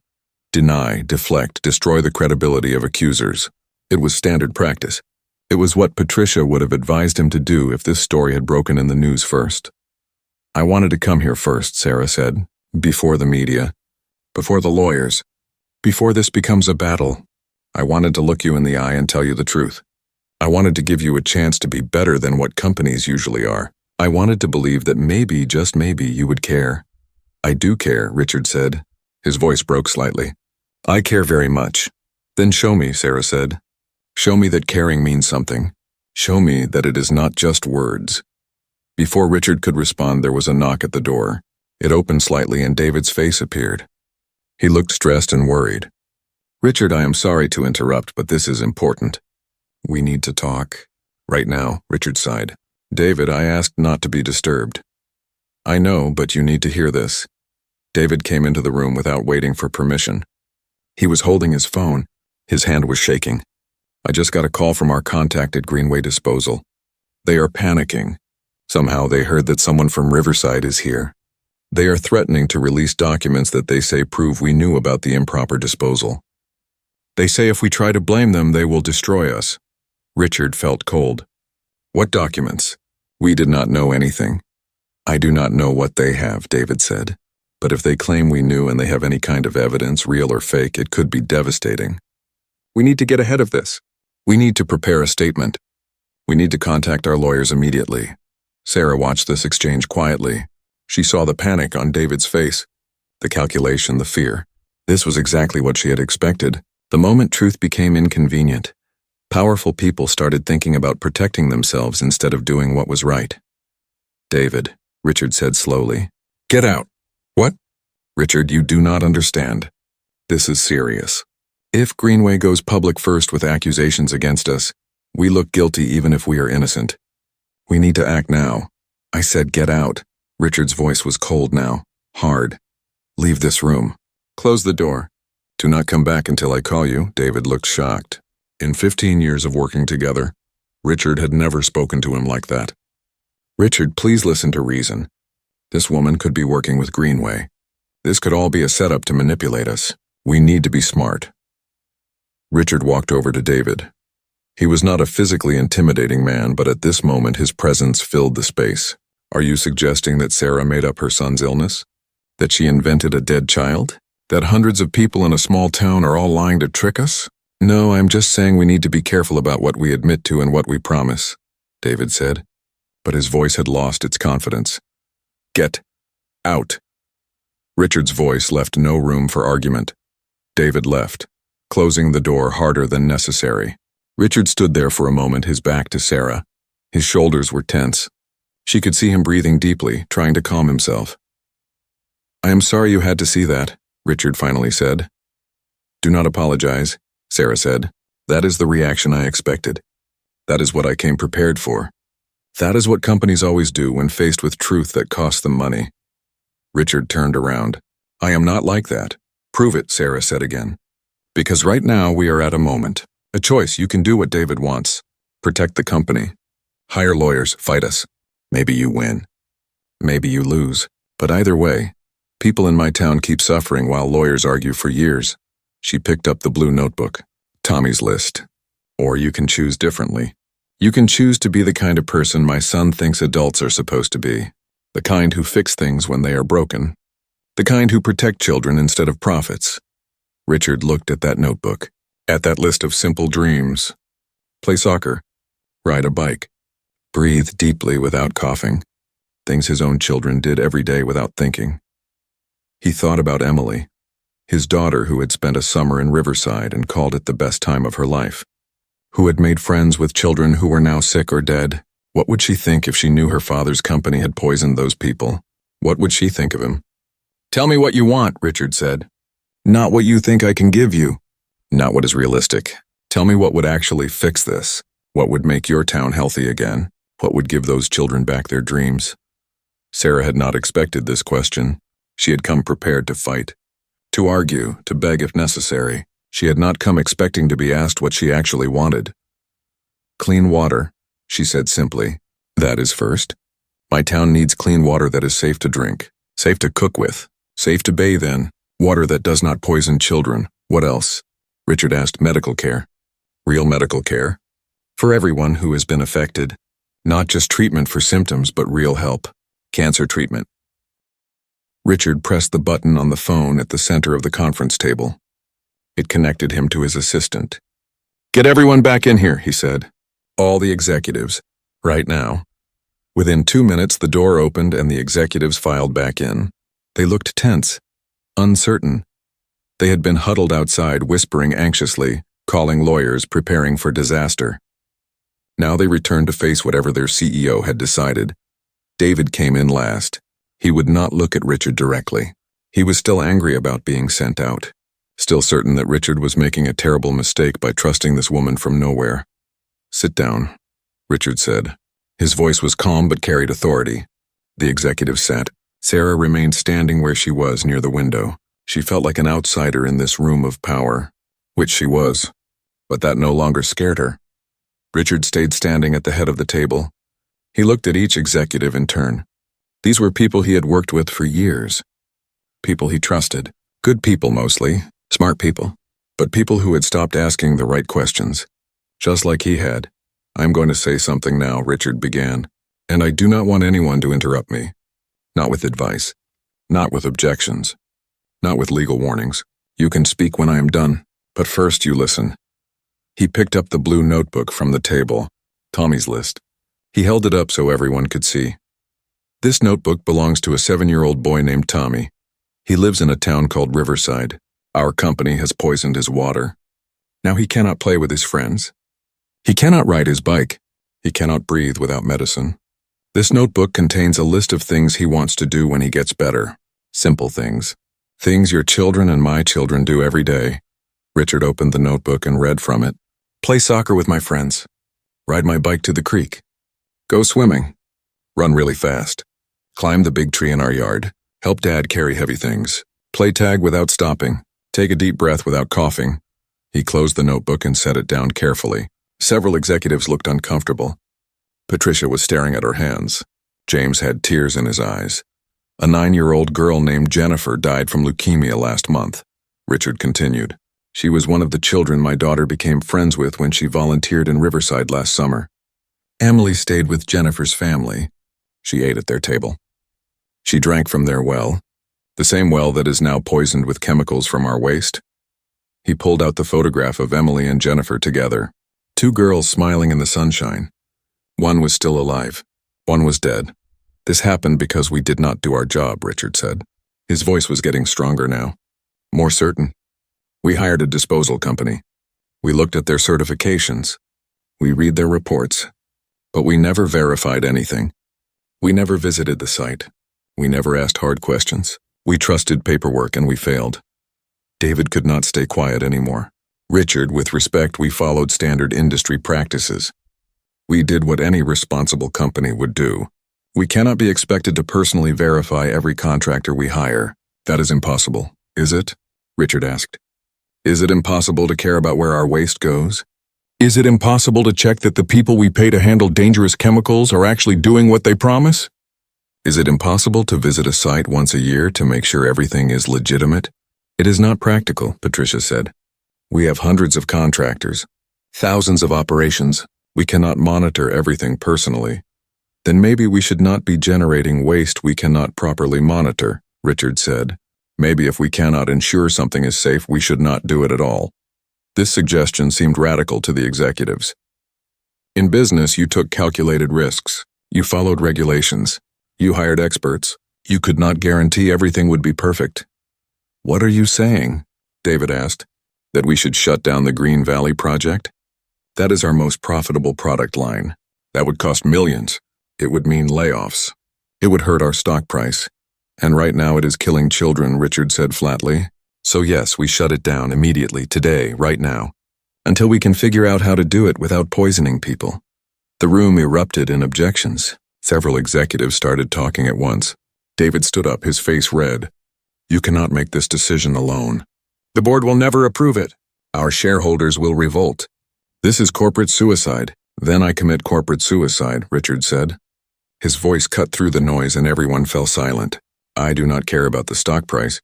deny, deflect, destroy the credibility of accusers. It was standard practice. It was what Patricia would have advised him to do if this story had broken in the news first. I wanted to come here first, Sarah said, before the media, before the lawyers, before this becomes a battle. I wanted to look you in the eye and tell you the truth. I wanted to give you a chance to be better than what companies usually are. I wanted to believe that maybe, just maybe, you would care. I do care, Richard said. His voice broke slightly. I care very much. Then show me, Sarah said. Show me that caring means something. Show me that it is not just words. Before Richard could respond, there was a knock at the door. It opened slightly and David's face appeared. He looked stressed and worried. Richard, I am sorry to interrupt, but this is important. We need to talk. Right now, Richard sighed. David, I asked not to be disturbed. I know, but you need to hear this. David came into the room without waiting for permission. He was holding his phone. His hand was shaking. I just got a call from our contact at Greenway Disposal. They are panicking. Somehow they heard that someone from Riverside is here. They are threatening to release documents that they say prove we knew about the improper disposal. They say if we try to blame them, they will destroy us. Richard felt cold. What documents? We did not know anything. I do not know what they have, David said. But if they claim we knew and they have any kind of evidence, real or fake, it could be devastating. We need to get ahead of this. We need to prepare a statement. We need to contact our lawyers immediately. Sarah watched this exchange quietly. She saw the panic on David's face, the calculation, the fear. This was exactly what she had expected. The moment truth became inconvenient, powerful people started thinking about protecting themselves instead of doing what was right. David, Richard said slowly. Get out. What? Richard, you do not understand. This is serious. If Greenway goes public first with accusations against us, we look guilty even if we are innocent. We need to act now. I said get out. Richard's voice was cold now, hard. Leave this room. Close the door. Do not come back until I call you. David looked shocked. In 15 years of working together, Richard had never spoken to him like that. Richard, please listen to reason. This woman could be working with Greenway. This could all be a setup to manipulate us. We need to be smart. Richard walked over to David. He was not a physically intimidating man, but at this moment his presence filled the space. Are you suggesting that Sarah made up her son's illness? That she invented a dead child? That hundreds of people in a small town are all lying to trick us? No, I'm just saying we need to be careful about what we admit to and what we promise, David said. But his voice had lost its confidence. Get out. Richard's voice left no room for argument. David left, closing the door harder than necessary. Richard stood there for a moment, his back to Sarah. His shoulders were tense. She could see him breathing deeply, trying to calm himself. I am sorry you had to see that, Richard finally said. Do not apologize, Sarah said. That is the reaction I expected. That is what I came prepared for. That is what companies always do when faced with truth that costs them money. Richard turned around. I am not like that. Prove it, Sarah said again. Because right now we are at a moment. A choice. You can do what David wants. Protect the company. Hire lawyers. Fight us. Maybe you win. Maybe you lose. But either way, people in my town keep suffering while lawyers argue for years. She picked up the blue notebook. Tommy's list. Or you can choose differently. You can choose to be the kind of person my son thinks adults are supposed to be. The kind who fix things when they are broken. The kind who protect children instead of profits. Richard looked at that notebook. At that list of simple dreams. Play soccer. Ride a bike. Breathe deeply without coughing. Things his own children did every day without thinking. He thought about Emily, his daughter who had spent a summer in Riverside and called it the best time of her life. Who had made friends with children who were now sick or dead. What would she think if she knew her father's company had poisoned those people? What would she think of him? Tell me what you want, Richard said. Not what you think I can give you. Not what is realistic. Tell me what would actually fix this. What would make your town healthy again? What would give those children back their dreams? Sarah had not expected this question. She had come prepared to fight. To argue, to beg if necessary. She had not come expecting to be asked what she actually wanted. Clean water, she said simply. That is first. My town needs clean water that is safe to drink, safe to cook with, safe to bathe in, water that does not poison children. What else? Richard asked. Medical care. Real medical care. For everyone who has been affected. Not just treatment for symptoms, but real help. Cancer treatment. Richard pressed the button on the phone at the center of the conference table. It connected him to his assistant. Get everyone back in here, he said. All the executives. Right now. Within 2 minutes, the door opened and the executives filed back in. They looked tense, uncertain. They had been huddled outside, whispering anxiously, calling lawyers, preparing for disaster. Now they returned to face whatever their CEO had decided. David came in last. He would not look at Richard directly. He was still angry about being sent out. Still certain that Richard was making a terrible mistake by trusting this woman from nowhere. Sit down, Richard said. His voice was calm but carried authority. The executive sat. Sarah remained standing where she was near the window. She felt like an outsider in this room of power, which she was, but that no longer scared her. Richard stayed standing at the head of the table. He looked at each executive in turn. These were people he had worked with for years. People he trusted. Good people mostly. Smart people, but people who had stopped asking the right questions, just like he had. I'm going to say something now, Richard began, and I do not want anyone to interrupt me. Not with advice. Not with objections. Not with legal warnings. You can speak when I am done, but first you listen. He picked up the blue notebook from the table, Tommy's list. He held it up so everyone could see. This notebook belongs to a 7-year-old boy named Tommy. He lives in a town called Riverside. Our company has poisoned his water. Now he cannot play with his friends. He cannot ride his bike. He cannot breathe without medicine. This notebook contains a list of things he wants to do when he gets better. Simple things. Things your children and my children do every day. Richard opened the notebook and read from it. Play soccer with my friends. Ride my bike to the creek. Go swimming. Run really fast. Climb the big tree in our yard. Help Dad carry heavy things. Play tag without stopping. Take a deep breath without coughing. He closed the notebook and set it down carefully. Several executives looked uncomfortable. Patricia was staring at her hands. James had tears in his eyes. A 9-year-old girl named Jennifer died from leukemia last month. Richard continued. She was one of the children my daughter became friends with when she volunteered in Riverside last summer. Emily stayed with Jennifer's family. She ate at their table. She drank from their well, the same well that is now poisoned with chemicals from our waste. He pulled out the photograph of Emily and Jennifer together. 2 girls smiling in the sunshine. One was still alive. One was dead. This happened because we did not do our job, Richard said. His voice was getting stronger now, more certain. We hired a disposal company. We looked at their certifications. We read their reports. But we never verified anything. We never visited the site. We never asked hard questions. We trusted paperwork and we failed. David could not stay quiet anymore. Richard, with respect, we followed standard industry practices. We did what any responsible company would do. We cannot be expected to personally verify every contractor we hire. That is impossible, is it? Richard asked. Is it impossible to care about where our waste goes? Is it impossible to check that the people we pay to handle dangerous chemicals are actually doing what they promise? Is it impossible to visit a site once a year to make sure everything is legitimate? It is not practical, Patricia said. We have hundreds of contractors, thousands of operations. We cannot monitor everything personally. Then maybe we should not be generating waste we cannot properly monitor, Richard said. Maybe if we cannot ensure something is safe, we should not do it at all. This suggestion seemed radical to the executives. In business, you took calculated risks. You followed regulations. You hired experts. You could not guarantee everything would be perfect. What are you saying? David asked. That we should shut down the Green Valley project? That is our most profitable product line. That would cost millions. It would mean layoffs. It would hurt our stock price. And right now it is killing children, Richard said flatly. So yes, we shut it down immediately, today, right now, until we can figure out how to do it without poisoning people. The room erupted in objections. Several executives started talking at once. David stood up, his face red. You cannot make this decision alone. The board will never approve it. Our shareholders will revolt. This is corporate suicide. Then I commit corporate suicide, Richard said. His voice cut through the noise and everyone fell silent. I do not care about the stock price.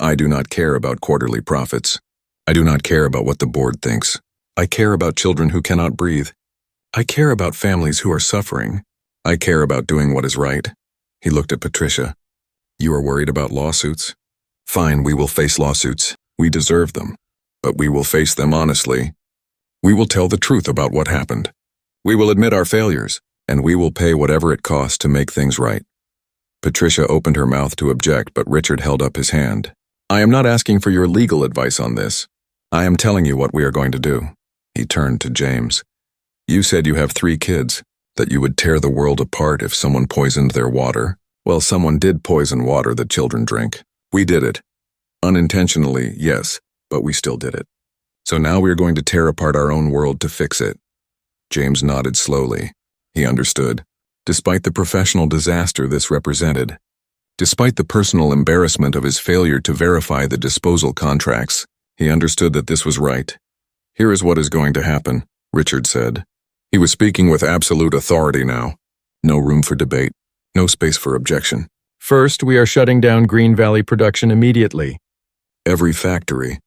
I do not care about quarterly profits. I do not care about what the board thinks. I care about children who cannot breathe. I care about families who are suffering. I care about doing what is right. He looked at Patricia. You are worried about lawsuits? Fine, we will face lawsuits. We deserve them. But we will face them honestly. We will tell the truth about what happened. We will admit our failures, and we will pay whatever it costs to make things right. Patricia opened her mouth to object, but Richard held up his hand. I am not asking for your legal advice on this. I am telling you what we are going to do. He turned to James. You said you have 3 kids, that you would tear the world apart if someone poisoned their water. Well, someone did poison water that children drink. We did it. Unintentionally, yes, but we still did it. So now we are going to tear apart our own world to fix it. James nodded slowly. He understood. Despite the professional disaster this represented, despite the personal embarrassment of his failure to verify the disposal contracts, he understood that this was right. Here is what is going to happen, Richard said. He was speaking with absolute authority now. No room for debate, no space for objection. First, we are shutting down Green Valley production immediately. Every factory,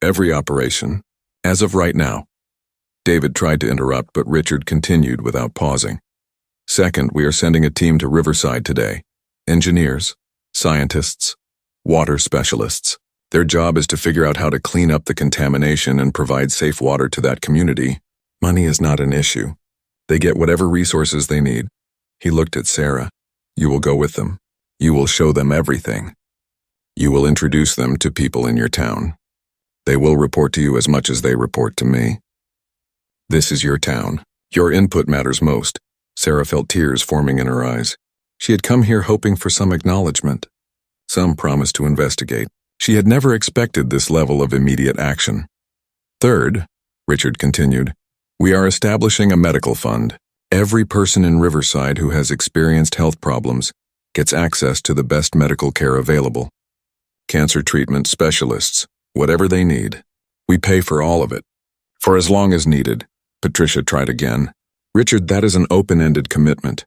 every operation, as of right now. David tried to interrupt, but Richard continued without pausing. Second, we are sending a team to Riverside today. Engineers, scientists, water specialists. Their job is to figure out how to clean up the contamination and provide safe water to that community. Money is not an issue. They get whatever resources they need. He looked at Sarah. You will go with them. You will show them everything. You will introduce them to people in your town. They will report to you as much as they report to me. This is your town. Your input matters most. Sarah felt tears forming in her eyes. She had come here hoping for some acknowledgement, some promise to investigate. She had never expected this level of immediate action. Third, Richard continued, we are establishing a medical fund. Every person in Riverside who has experienced health problems gets access to the best medical care available. Cancer treatment specialists, whatever they need. We pay for all of it. For as long as needed. Patricia tried again. Richard, that is an open-ended commitment.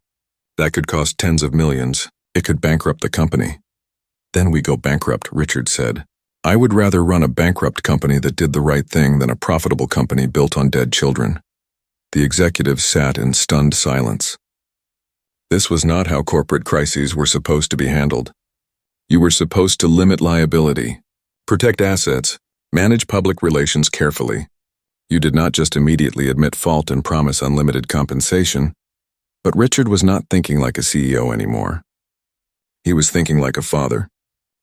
That could cost tens of millions. It could bankrupt the company. Then we go bankrupt, Richard said. I would rather run a bankrupt company that did the right thing than a profitable company built on dead children. The executives sat in stunned silence. This was not how corporate crises were supposed to be handled. You were supposed to limit liability, protect assets, manage public relations carefully. You did not just immediately admit fault and promise unlimited compensation. But Richard was not thinking like a CEO anymore. He was thinking like a father,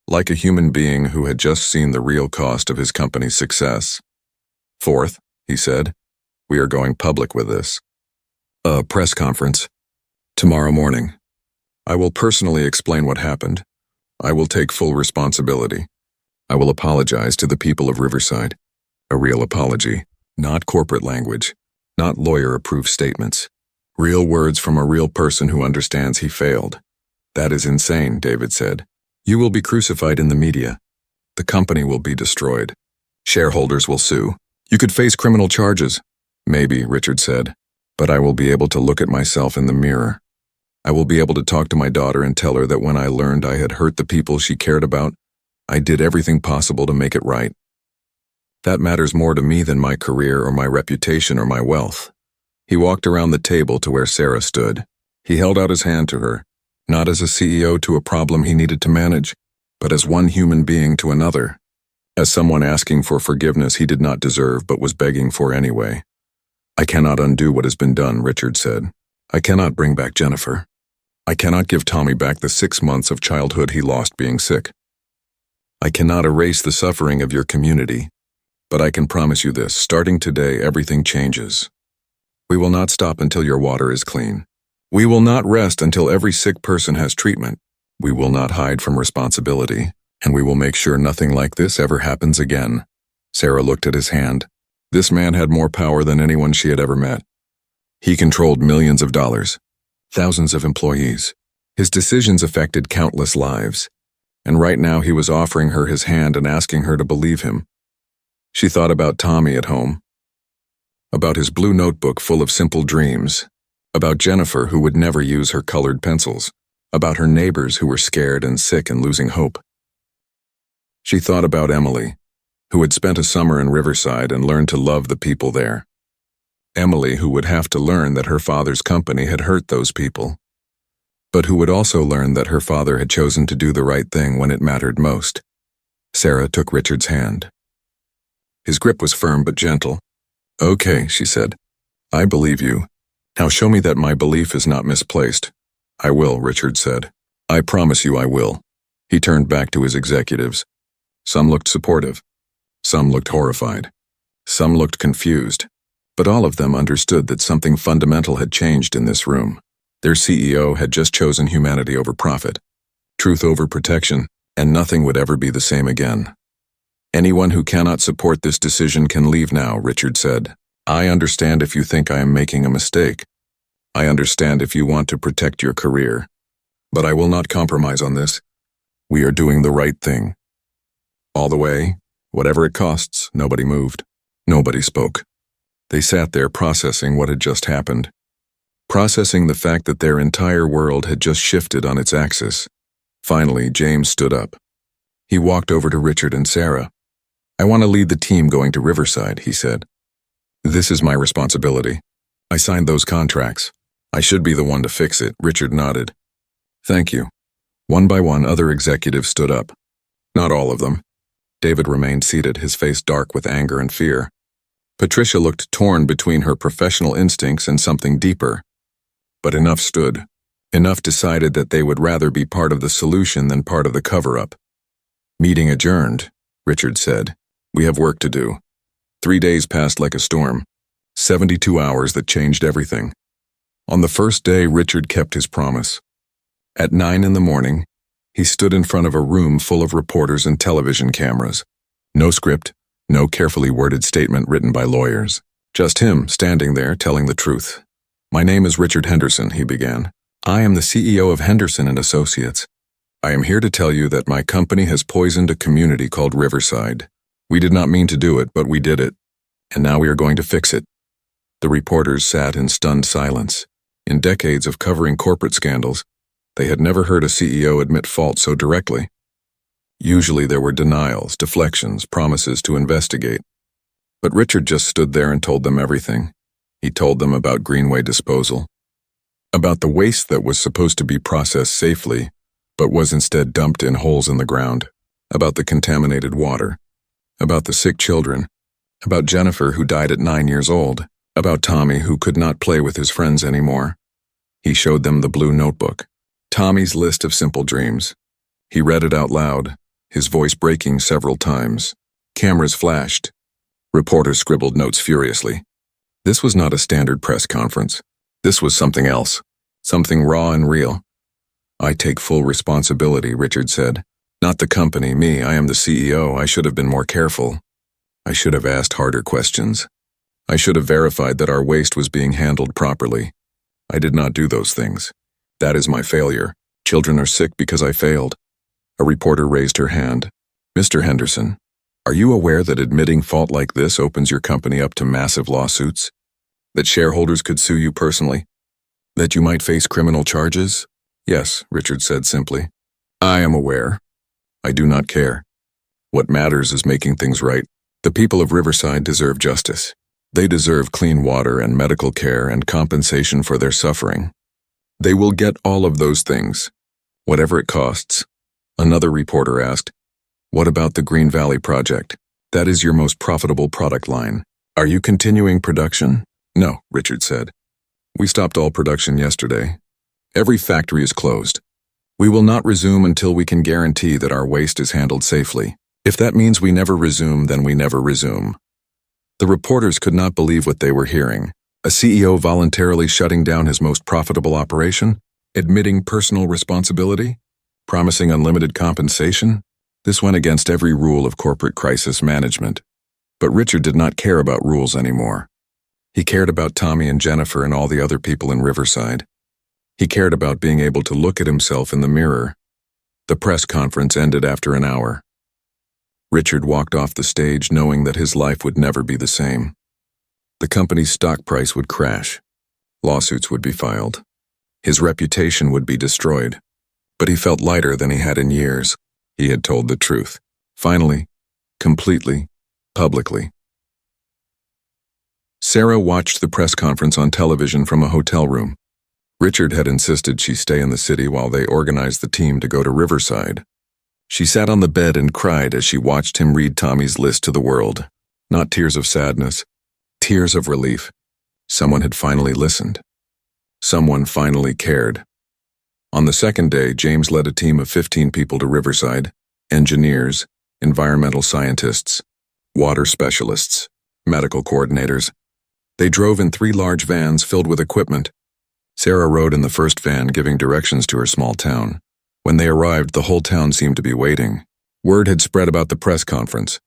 like a human being who had just seen the real cost of his company's success. Fourth, he said, we are going public with this. A press conference. Tomorrow morning. I will personally explain what happened. I will take full responsibility. I will apologize to the people of Riverside. A real apology, not corporate language, not lawyer-approved statements. Real words from a real person who understands he failed. That is insane, David said. You will be crucified in the media. The company will be destroyed. Shareholders will sue. You could face criminal charges. Maybe, Richard said, but I will be able to look at myself in the mirror. I will be able to talk to my daughter and tell her that when I learned I had hurt the people she cared about, I did everything possible to make it right. That matters more to me than my career or my reputation or my wealth. He walked around the table to where Sarah stood. He held out his hand to her, not as a CEO to a problem he needed to manage, but as one human being to another, as someone asking for forgiveness he did not deserve but was begging for anyway. I cannot undo what has been done, Richard said. I cannot bring back Jennifer. I cannot give Tommy back the 6 months of childhood he lost being sick. I cannot erase the suffering of your community, but I can promise you this, starting today everything changes. We will not stop until your water is clean. We will not rest until every sick person has treatment. We will not hide from responsibility, and we will make sure nothing like this ever happens again. Sarah looked at his hand. This man had more power than anyone she had ever met. He controlled millions of dollars, thousands of employees. His decisions affected countless lives, and right now he was offering her his hand and asking her to believe him. She thought about Tommy at home, about his blue notebook full of simple dreams, about Jennifer who would never use her colored pencils, about her neighbors who were scared and sick and losing hope. She thought about Emily, who had spent a summer in Riverside and learned to love the people there. Emily, who would have to learn that her father's company had hurt those people, but who would also learn that her father had chosen to do the right thing when it mattered most. Sarah took Richard's hand. His grip was firm but gentle. Okay, she said. I believe you. Now show me that my belief is not misplaced. I will, Richard said. I promise you I will. He turned back to his executives. Some looked supportive. Some looked horrified. Some looked confused. But all of them understood that something fundamental had changed in this room. Their CEO had just chosen humanity over profit, truth over protection, and nothing would ever be the same again. Anyone who cannot support this decision can leave now, Richard said. I understand if you think I am making a mistake. I understand if you want to protect your career. But I will not compromise on this. We are doing the right thing. All the way, whatever it costs, nobody moved. Nobody spoke. They sat there processing what had just happened. Processing the fact that their entire world had just shifted on its axis. Finally, James stood up. He walked over to Richard and Sarah. I want to lead the team going to Riverside, he said. This is my responsibility. I signed those contracts. I should be the one to fix it, Richard nodded. Thank you. One by one, other executives stood up. Not all of them. David remained seated, his face dark with anger and fear. Patricia looked torn between her professional instincts and something deeper. But enough stood. Enough decided that they would rather be part of the solution than part of the cover-up. Meeting adjourned, Richard said. We have work to do. 3 days passed like a storm. 72 hours that changed everything. On the first day, Richard kept his promise. At 9 in the morning, he stood in front of a room full of reporters and television cameras. No script, no carefully worded statement written by lawyers. Just him standing there telling the truth. My name is Richard Henderson, he began. I am the CEO of Henderson and Associates. I am here to tell you that my company has poisoned a community called Riverside. We did not mean to do it, but we did it. And now we are going to fix it. The reporters sat in stunned silence. In decades of covering corporate scandals, they had never heard a CEO admit fault so directly. Usually there were denials, deflections, promises to investigate. But Richard just stood there and told them everything. He told them about Greenway disposal, about the waste that was supposed to be processed safely, but was instead dumped in holes in the ground, about the contaminated water, about the sick children, about Jennifer who died at 9 years old, about Tommy who could not play with his friends anymore. He showed them the blue notebook, Tommy's list of simple dreams. He read it out loud, his voice breaking several times. Cameras flashed. Reporters scribbled notes furiously. This was not a standard press conference. This was something else, something raw and real. I take full responsibility, Richard said. Not the company, me. I am the CEO. I should have been more careful. I should have asked harder questions. I should have verified that our waste was being handled properly. I did not do those things. That is my failure. Children are sick because I failed. A reporter raised her hand. Mr. Henderson, are you aware that admitting fault like this opens your company up to massive lawsuits? That shareholders could sue you personally? That you might face criminal charges? Yes, Richard said simply. I am aware. I do not care. What matters is making things right. The people of Riverside deserve justice. They deserve clean water and medical care and compensation for their suffering. They will get all of those things, whatever it costs. Another reporter asked, what about the Green Valley project? That is your most profitable product line. Are you continuing production? No, Richard said. We stopped all production yesterday. Every factory is closed. We will not resume until we can guarantee that our waste is handled safely. If that means we never resume, then we never resume. The reporters could not believe what they were hearing. A CEO voluntarily shutting down his most profitable operation, admitting personal responsibility, promising unlimited compensation. This went against every rule of corporate crisis management. But Richard did not care about rules anymore. He cared about Tommy and Jennifer and all the other people in Riverside. He cared about being able to look at himself in the mirror. The press conference ended after an hour. Richard walked off the stage knowing that his life would never be the same. The company's stock price would crash. Lawsuits would be filed. His reputation would be destroyed. But he felt lighter than he had in years. He had told the truth. Finally, completely, publicly. Sarah watched the press conference on television from a hotel room. Richard had insisted she stay in the city while they organized the team to go to Riverside. She sat on the bed and cried as she watched him read Tommy's list to the world. Not tears of sadness, tears of relief. Someone had finally listened. Someone finally cared. On the second day, James led a team of 15 people to Riverside: engineers, environmental scientists, water specialists, medical coordinators. They drove in 3 large vans filled with equipment. Sarah rode in the first van, giving directions to her small town. When they arrived, the whole town seemed to be waiting. Word had spread about the press conference.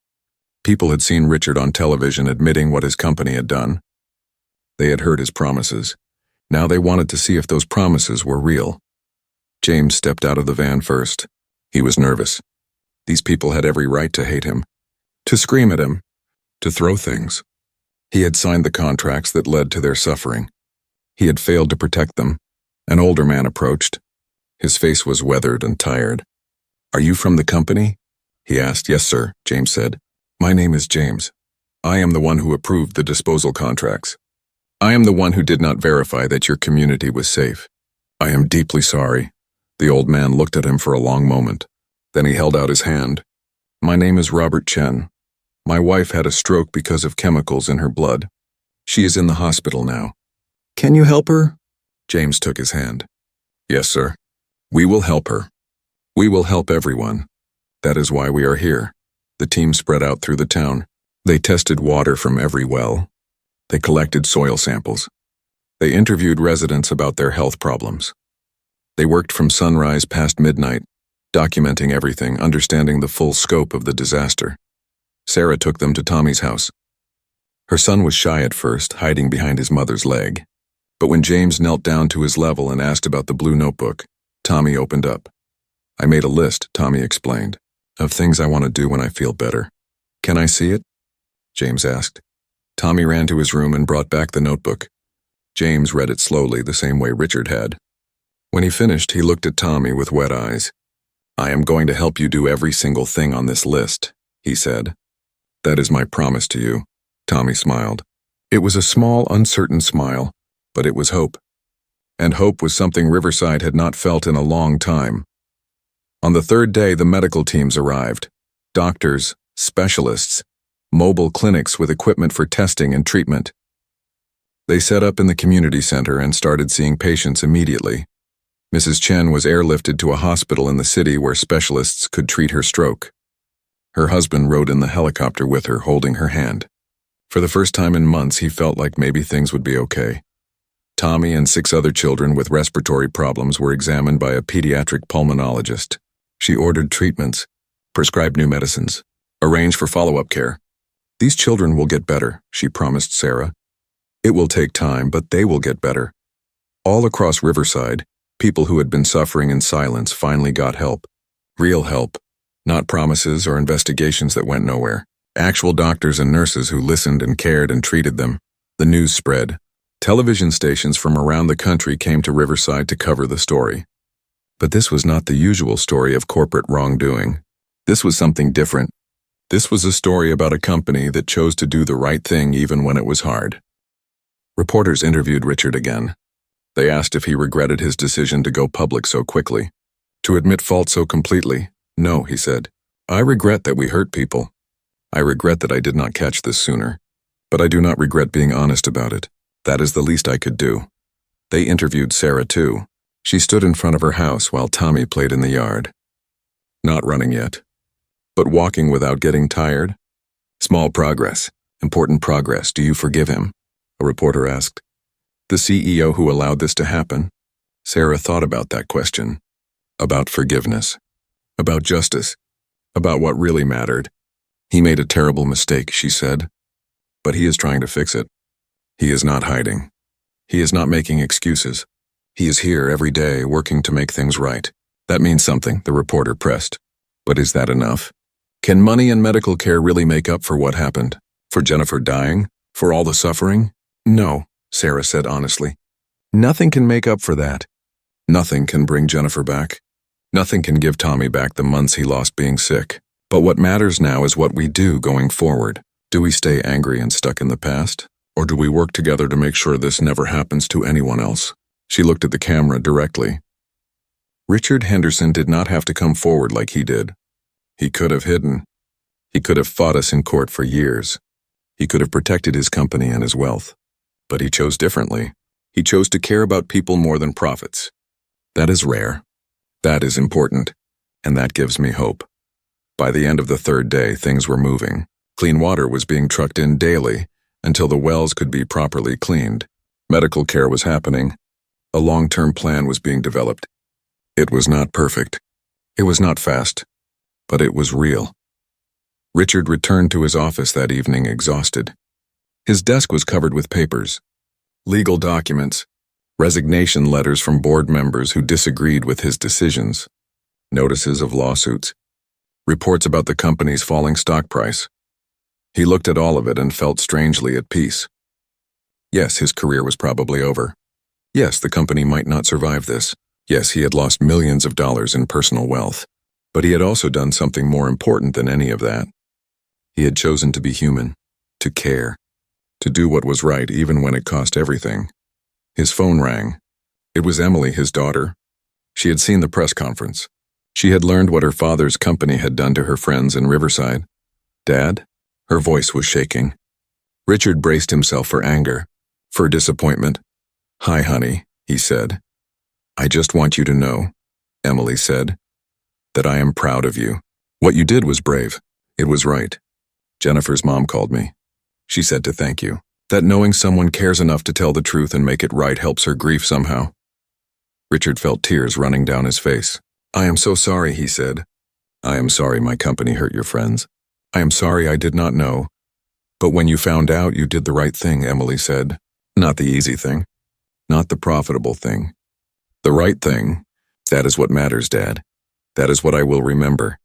People had seen Richard on television admitting what his company had done. They had heard his promises. Now they wanted to see if those promises were real. James stepped out of the van first. He was nervous. These people had every right to hate him, to scream at him, to throw things. He had signed the contracts that led to their suffering. He had failed to protect them. An older man approached. His face was weathered and tired. Are you from the company? He asked. Yes, sir, James said. My name is James. I am the one who approved the disposal contracts. I am the one who did not verify that your community was safe. I am deeply sorry. The old man looked at him for a long moment. Then he held out his hand. "My name is Robert Chen. My wife had a stroke because of chemicals in her blood. She is in the hospital now. Can you help her?" James took his hand. "Yes, sir. We will help her. We will help everyone. That is why we are here." The team spread out through the town. They tested water from every well. They collected soil samples. They interviewed residents about their health problems. They worked from sunrise past midnight, documenting everything, understanding the full scope of the disaster. Sarah took them to Tommy's house. Her son was shy at first, hiding behind his mother's leg. But when James knelt down to his level and asked about the blue notebook, Tommy opened up. "I made a list," Tommy explained, "of things I want to do when I feel better. Can I see it?" James asked. Tommy ran to his room and brought back the notebook. James read it slowly, the same way Richard had. When he finished, he looked at Tommy with wet eyes. "I am going to help you do every single thing on this list," he said. "That is my promise to you." Tommy smiled. It was a small, uncertain smile, but it was hope. And hope was something Riverside had not felt in a long time. On the third day, the medical teams arrived. Doctors, specialists, mobile clinics with equipment for testing and treatment. They set up in the community center and started seeing patients immediately. Mrs. Chen was airlifted to a hospital in the city where specialists could treat her stroke. Her husband rode in the helicopter with her, holding her hand. For the first time in months, he felt like maybe things would be okay. Tommy and 6 other children with respiratory problems were examined by a pediatric pulmonologist. She ordered treatments, prescribed new medicines, arranged for follow-up care. "These children will get better," she promised Sarah. "It will take time, but they will get better." All across Riverside, people who had been suffering in silence finally got help. Real help, not promises or investigations that went nowhere. Actual doctors and nurses who listened and cared and treated them. The news spread. Television stations from around the country came to Riverside to cover the story. But this was not the usual story of corporate wrongdoing. This was something different. This was a story about a company that chose to do the right thing even when it was hard. Reporters interviewed Richard again. They asked if he regretted his decision to go public so quickly. To admit fault so completely. "No," he said. "I regret that we hurt people. I regret that I did not catch this sooner. But I do not regret being honest about it. That is the least I could do." They interviewed Sarah too. She stood in front of her house while Tommy played in the yard. Not running yet, but walking without getting tired. "Small progress, important progress. Do you forgive him?" a reporter asked. "The CEO who allowed this to happen?" Sarah thought about that question. About forgiveness. About justice. About what really mattered. "He made a terrible mistake," she said. "But he is trying to fix it. He is not hiding. He is not making excuses. He is here every day working to make things right." "That means something," the reporter pressed. "But is that enough? Can money and medical care really make up for what happened? For Jennifer dying? For all the suffering?" "No," Sarah said honestly. "Nothing can make up for that. Nothing can bring Jennifer back. Nothing can give Tommy back the months he lost being sick. But what matters now is what we do going forward. Do we stay angry and stuck in the past? Or do we work together to make sure this never happens to anyone else?" She looked at the camera directly. Richard Henderson did not have to come forward like he did. He could have hidden. He could have fought us in court for years. He could have protected his company and his wealth. But he chose differently. He chose to care about people more than profits. That is rare. That is important. And that gives me hope. By the end of the third day, things were moving. Clean water was being trucked in daily until the wells could be properly cleaned. Medical care was happening. A long-term plan was being developed. It was not perfect. It was not fast. But it was real. Richard returned to his office that evening exhausted. His desk was covered with papers, legal documents, resignation letters from board members who disagreed with his decisions, notices of lawsuits, reports about the company's falling stock price. He looked at all of it and felt strangely at peace. Yes, his career was probably over. Yes, the company might not survive this. Yes, he had lost millions of dollars in personal wealth. But he had also done something more important than any of that. He had chosen to be human, to care, to do what was right even when it cost everything. His phone rang. It was Emily, his daughter. She had seen the press conference. She had learned what her father's company had done to her friends in Riverside. Dad? Her voice was shaking. Richard braced himself for anger, for disappointment. Hi, honey, he said. I just want you to know, Emily said, that I am proud of you. What you did was brave. It was right. Jennifer's mom called me. She said to thank you. That knowing someone cares enough to tell the truth and make it right helps her grief somehow. Richard felt tears running down his face. I am so sorry, he said. I am sorry my company hurt your friends. I am sorry I did not know. But when you found out, you did the right thing, Emily said. Not the easy thing. Not the profitable thing. The right thing. That is what matters, Dad. That is what I will remember.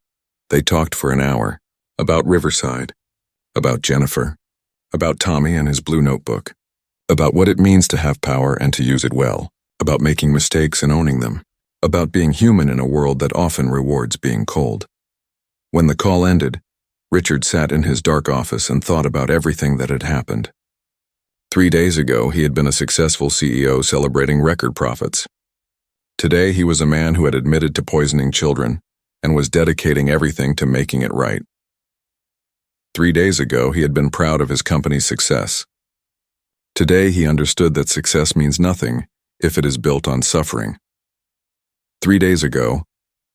They talked for an hour. About Riverside. About Jennifer. About Tommy and his blue notebook. About what it means to have power and to use it well. About making mistakes and owning them. About being human in a world that often rewards being cold. When the call ended, Richard sat in his dark office and thought about everything that had happened. 3 days ago, he had been a successful CEO celebrating record profits. Today, he was a man who had admitted to poisoning children and was dedicating everything to making it right. 3 days ago, he had been proud of his company's success. Today, he understood that success means nothing if it is built on suffering. 3 days ago,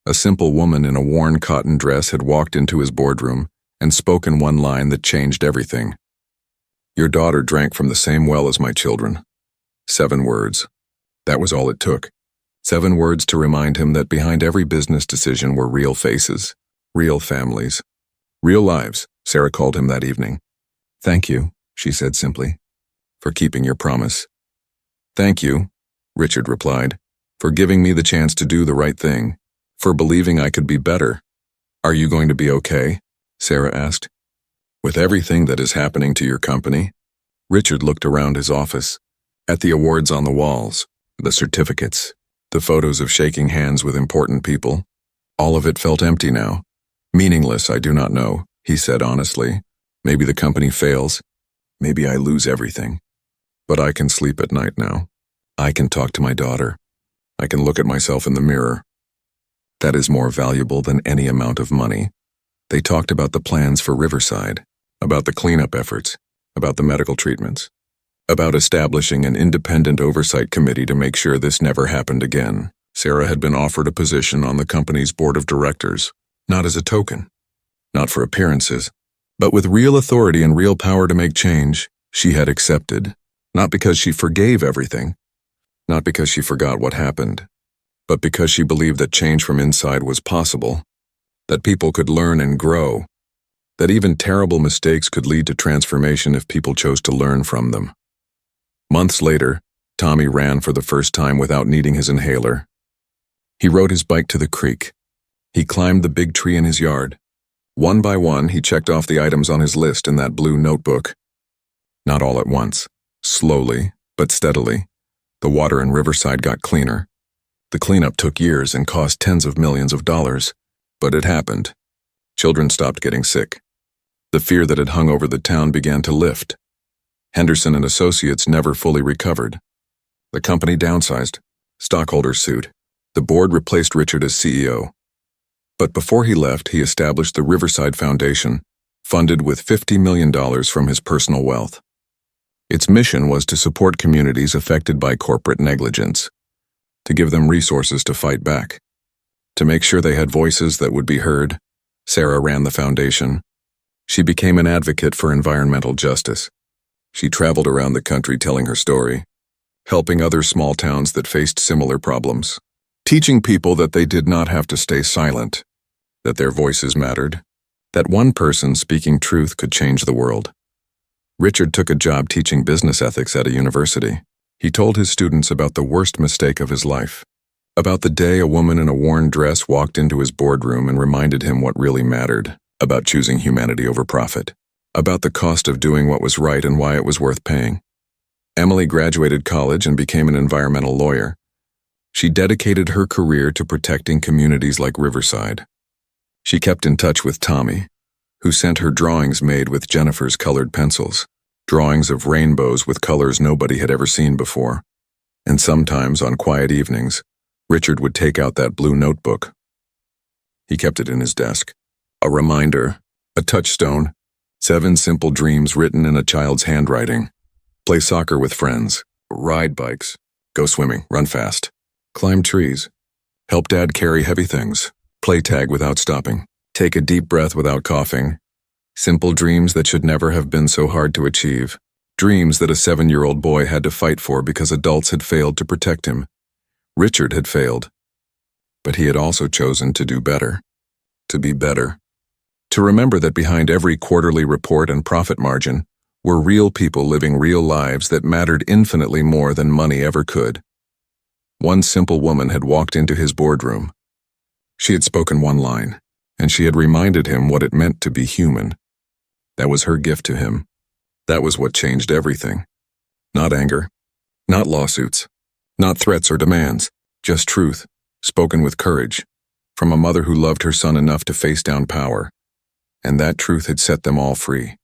a simple woman in a worn cotton dress had walked into his boardroom and spoken one line that changed everything. Your daughter drank from the same well as my children. 7 words. That was all it took. 7 words to remind him that behind every business decision were real faces, real families, real lives, Sarah called him that evening. Thank you, she said simply, for keeping your promise. Thank you, Richard replied, for giving me the chance to do the right thing, for believing I could be better. Are you going to be okay? Sarah asked. With everything that is happening to your company? Richard looked around his office, at the awards on the walls, the certificates, the photos of shaking hands with important people. All of it felt empty now. Meaningless, I do not know, he said honestly. Maybe the company fails. Maybe I lose everything. But I can sleep at night now. I can talk to my daughter. I can look at myself in the mirror. That is more valuable than any amount of money. They talked about the plans for Riverside, about the cleanup efforts, about the medical treatments, about establishing an independent oversight committee to make sure this never happened again. Sarah had been offered a position on the company's board of directors, not as a token, not for appearances, but with real authority and real power to make change. She had accepted, not because she forgave everything, not because she forgot what happened, but because she believed that change from inside was possible, that people could learn and grow, that even terrible mistakes could lead to transformation if people chose to learn from them. Months later, Tommy ran for the first time without needing his inhaler. He rode his bike to the creek. He climbed the big tree in his yard. One by one, he checked off the items on his list in that blue notebook. Not all at once. Slowly, but steadily, the water in Riverside got cleaner. The cleanup took years and cost tens of millions of dollars. But it happened. Children stopped getting sick. The fear that had hung over the town began to lift. Henderson and Associates never fully recovered. The company downsized. Stockholders sued. The board replaced Richard as CEO. But before he left, he established the Riverside Foundation, funded with $50 million from his personal wealth. Its mission was to support communities affected by corporate negligence, to give them resources to fight back. To make sure they had voices that would be heard, Sarah ran the foundation. She became an advocate for environmental justice. She traveled around the country telling her story, helping other small towns that faced similar problems, teaching people that they did not have to stay silent, that their voices mattered, that one person speaking truth could change the world. Richard took a job teaching business ethics at a university. He told his students about the worst mistake of his life, about the day a woman in a worn dress walked into his boardroom and reminded him what really mattered, about choosing humanity over profit, about the cost of doing what was right and why it was worth paying. Emily graduated college and became an environmental lawyer. She dedicated her career to protecting communities like Riverside. She kept in touch with Tommy, who sent her drawings made with Jennifer's colored pencils, drawings of rainbows with colors nobody had ever seen before. And sometimes, on quiet evenings, Richard would take out that blue notebook. He kept it in his desk. A reminder, a touchstone, 7 simple dreams written in a child's handwriting. Play soccer with friends, ride bikes, go swimming, run fast, climb trees, help dad carry heavy things, play tag without stopping, take a deep breath without coughing. Simple dreams that should never have been so hard to achieve. Dreams that a 7-year-old boy had to fight for because adults had failed to protect him. Richard had failed. But he had also chosen to do better. To be better. To remember that behind every quarterly report and profit margin were real people living real lives that mattered infinitely more than money ever could. One simple woman had walked into his boardroom. She had spoken one line, and she had reminded him what it meant to be human. That was her gift to him. That was what changed everything. Not anger, not lawsuits, not threats or demands, just truth, spoken with courage, from a mother who loved her son enough to face down power. And that truth had set them all free.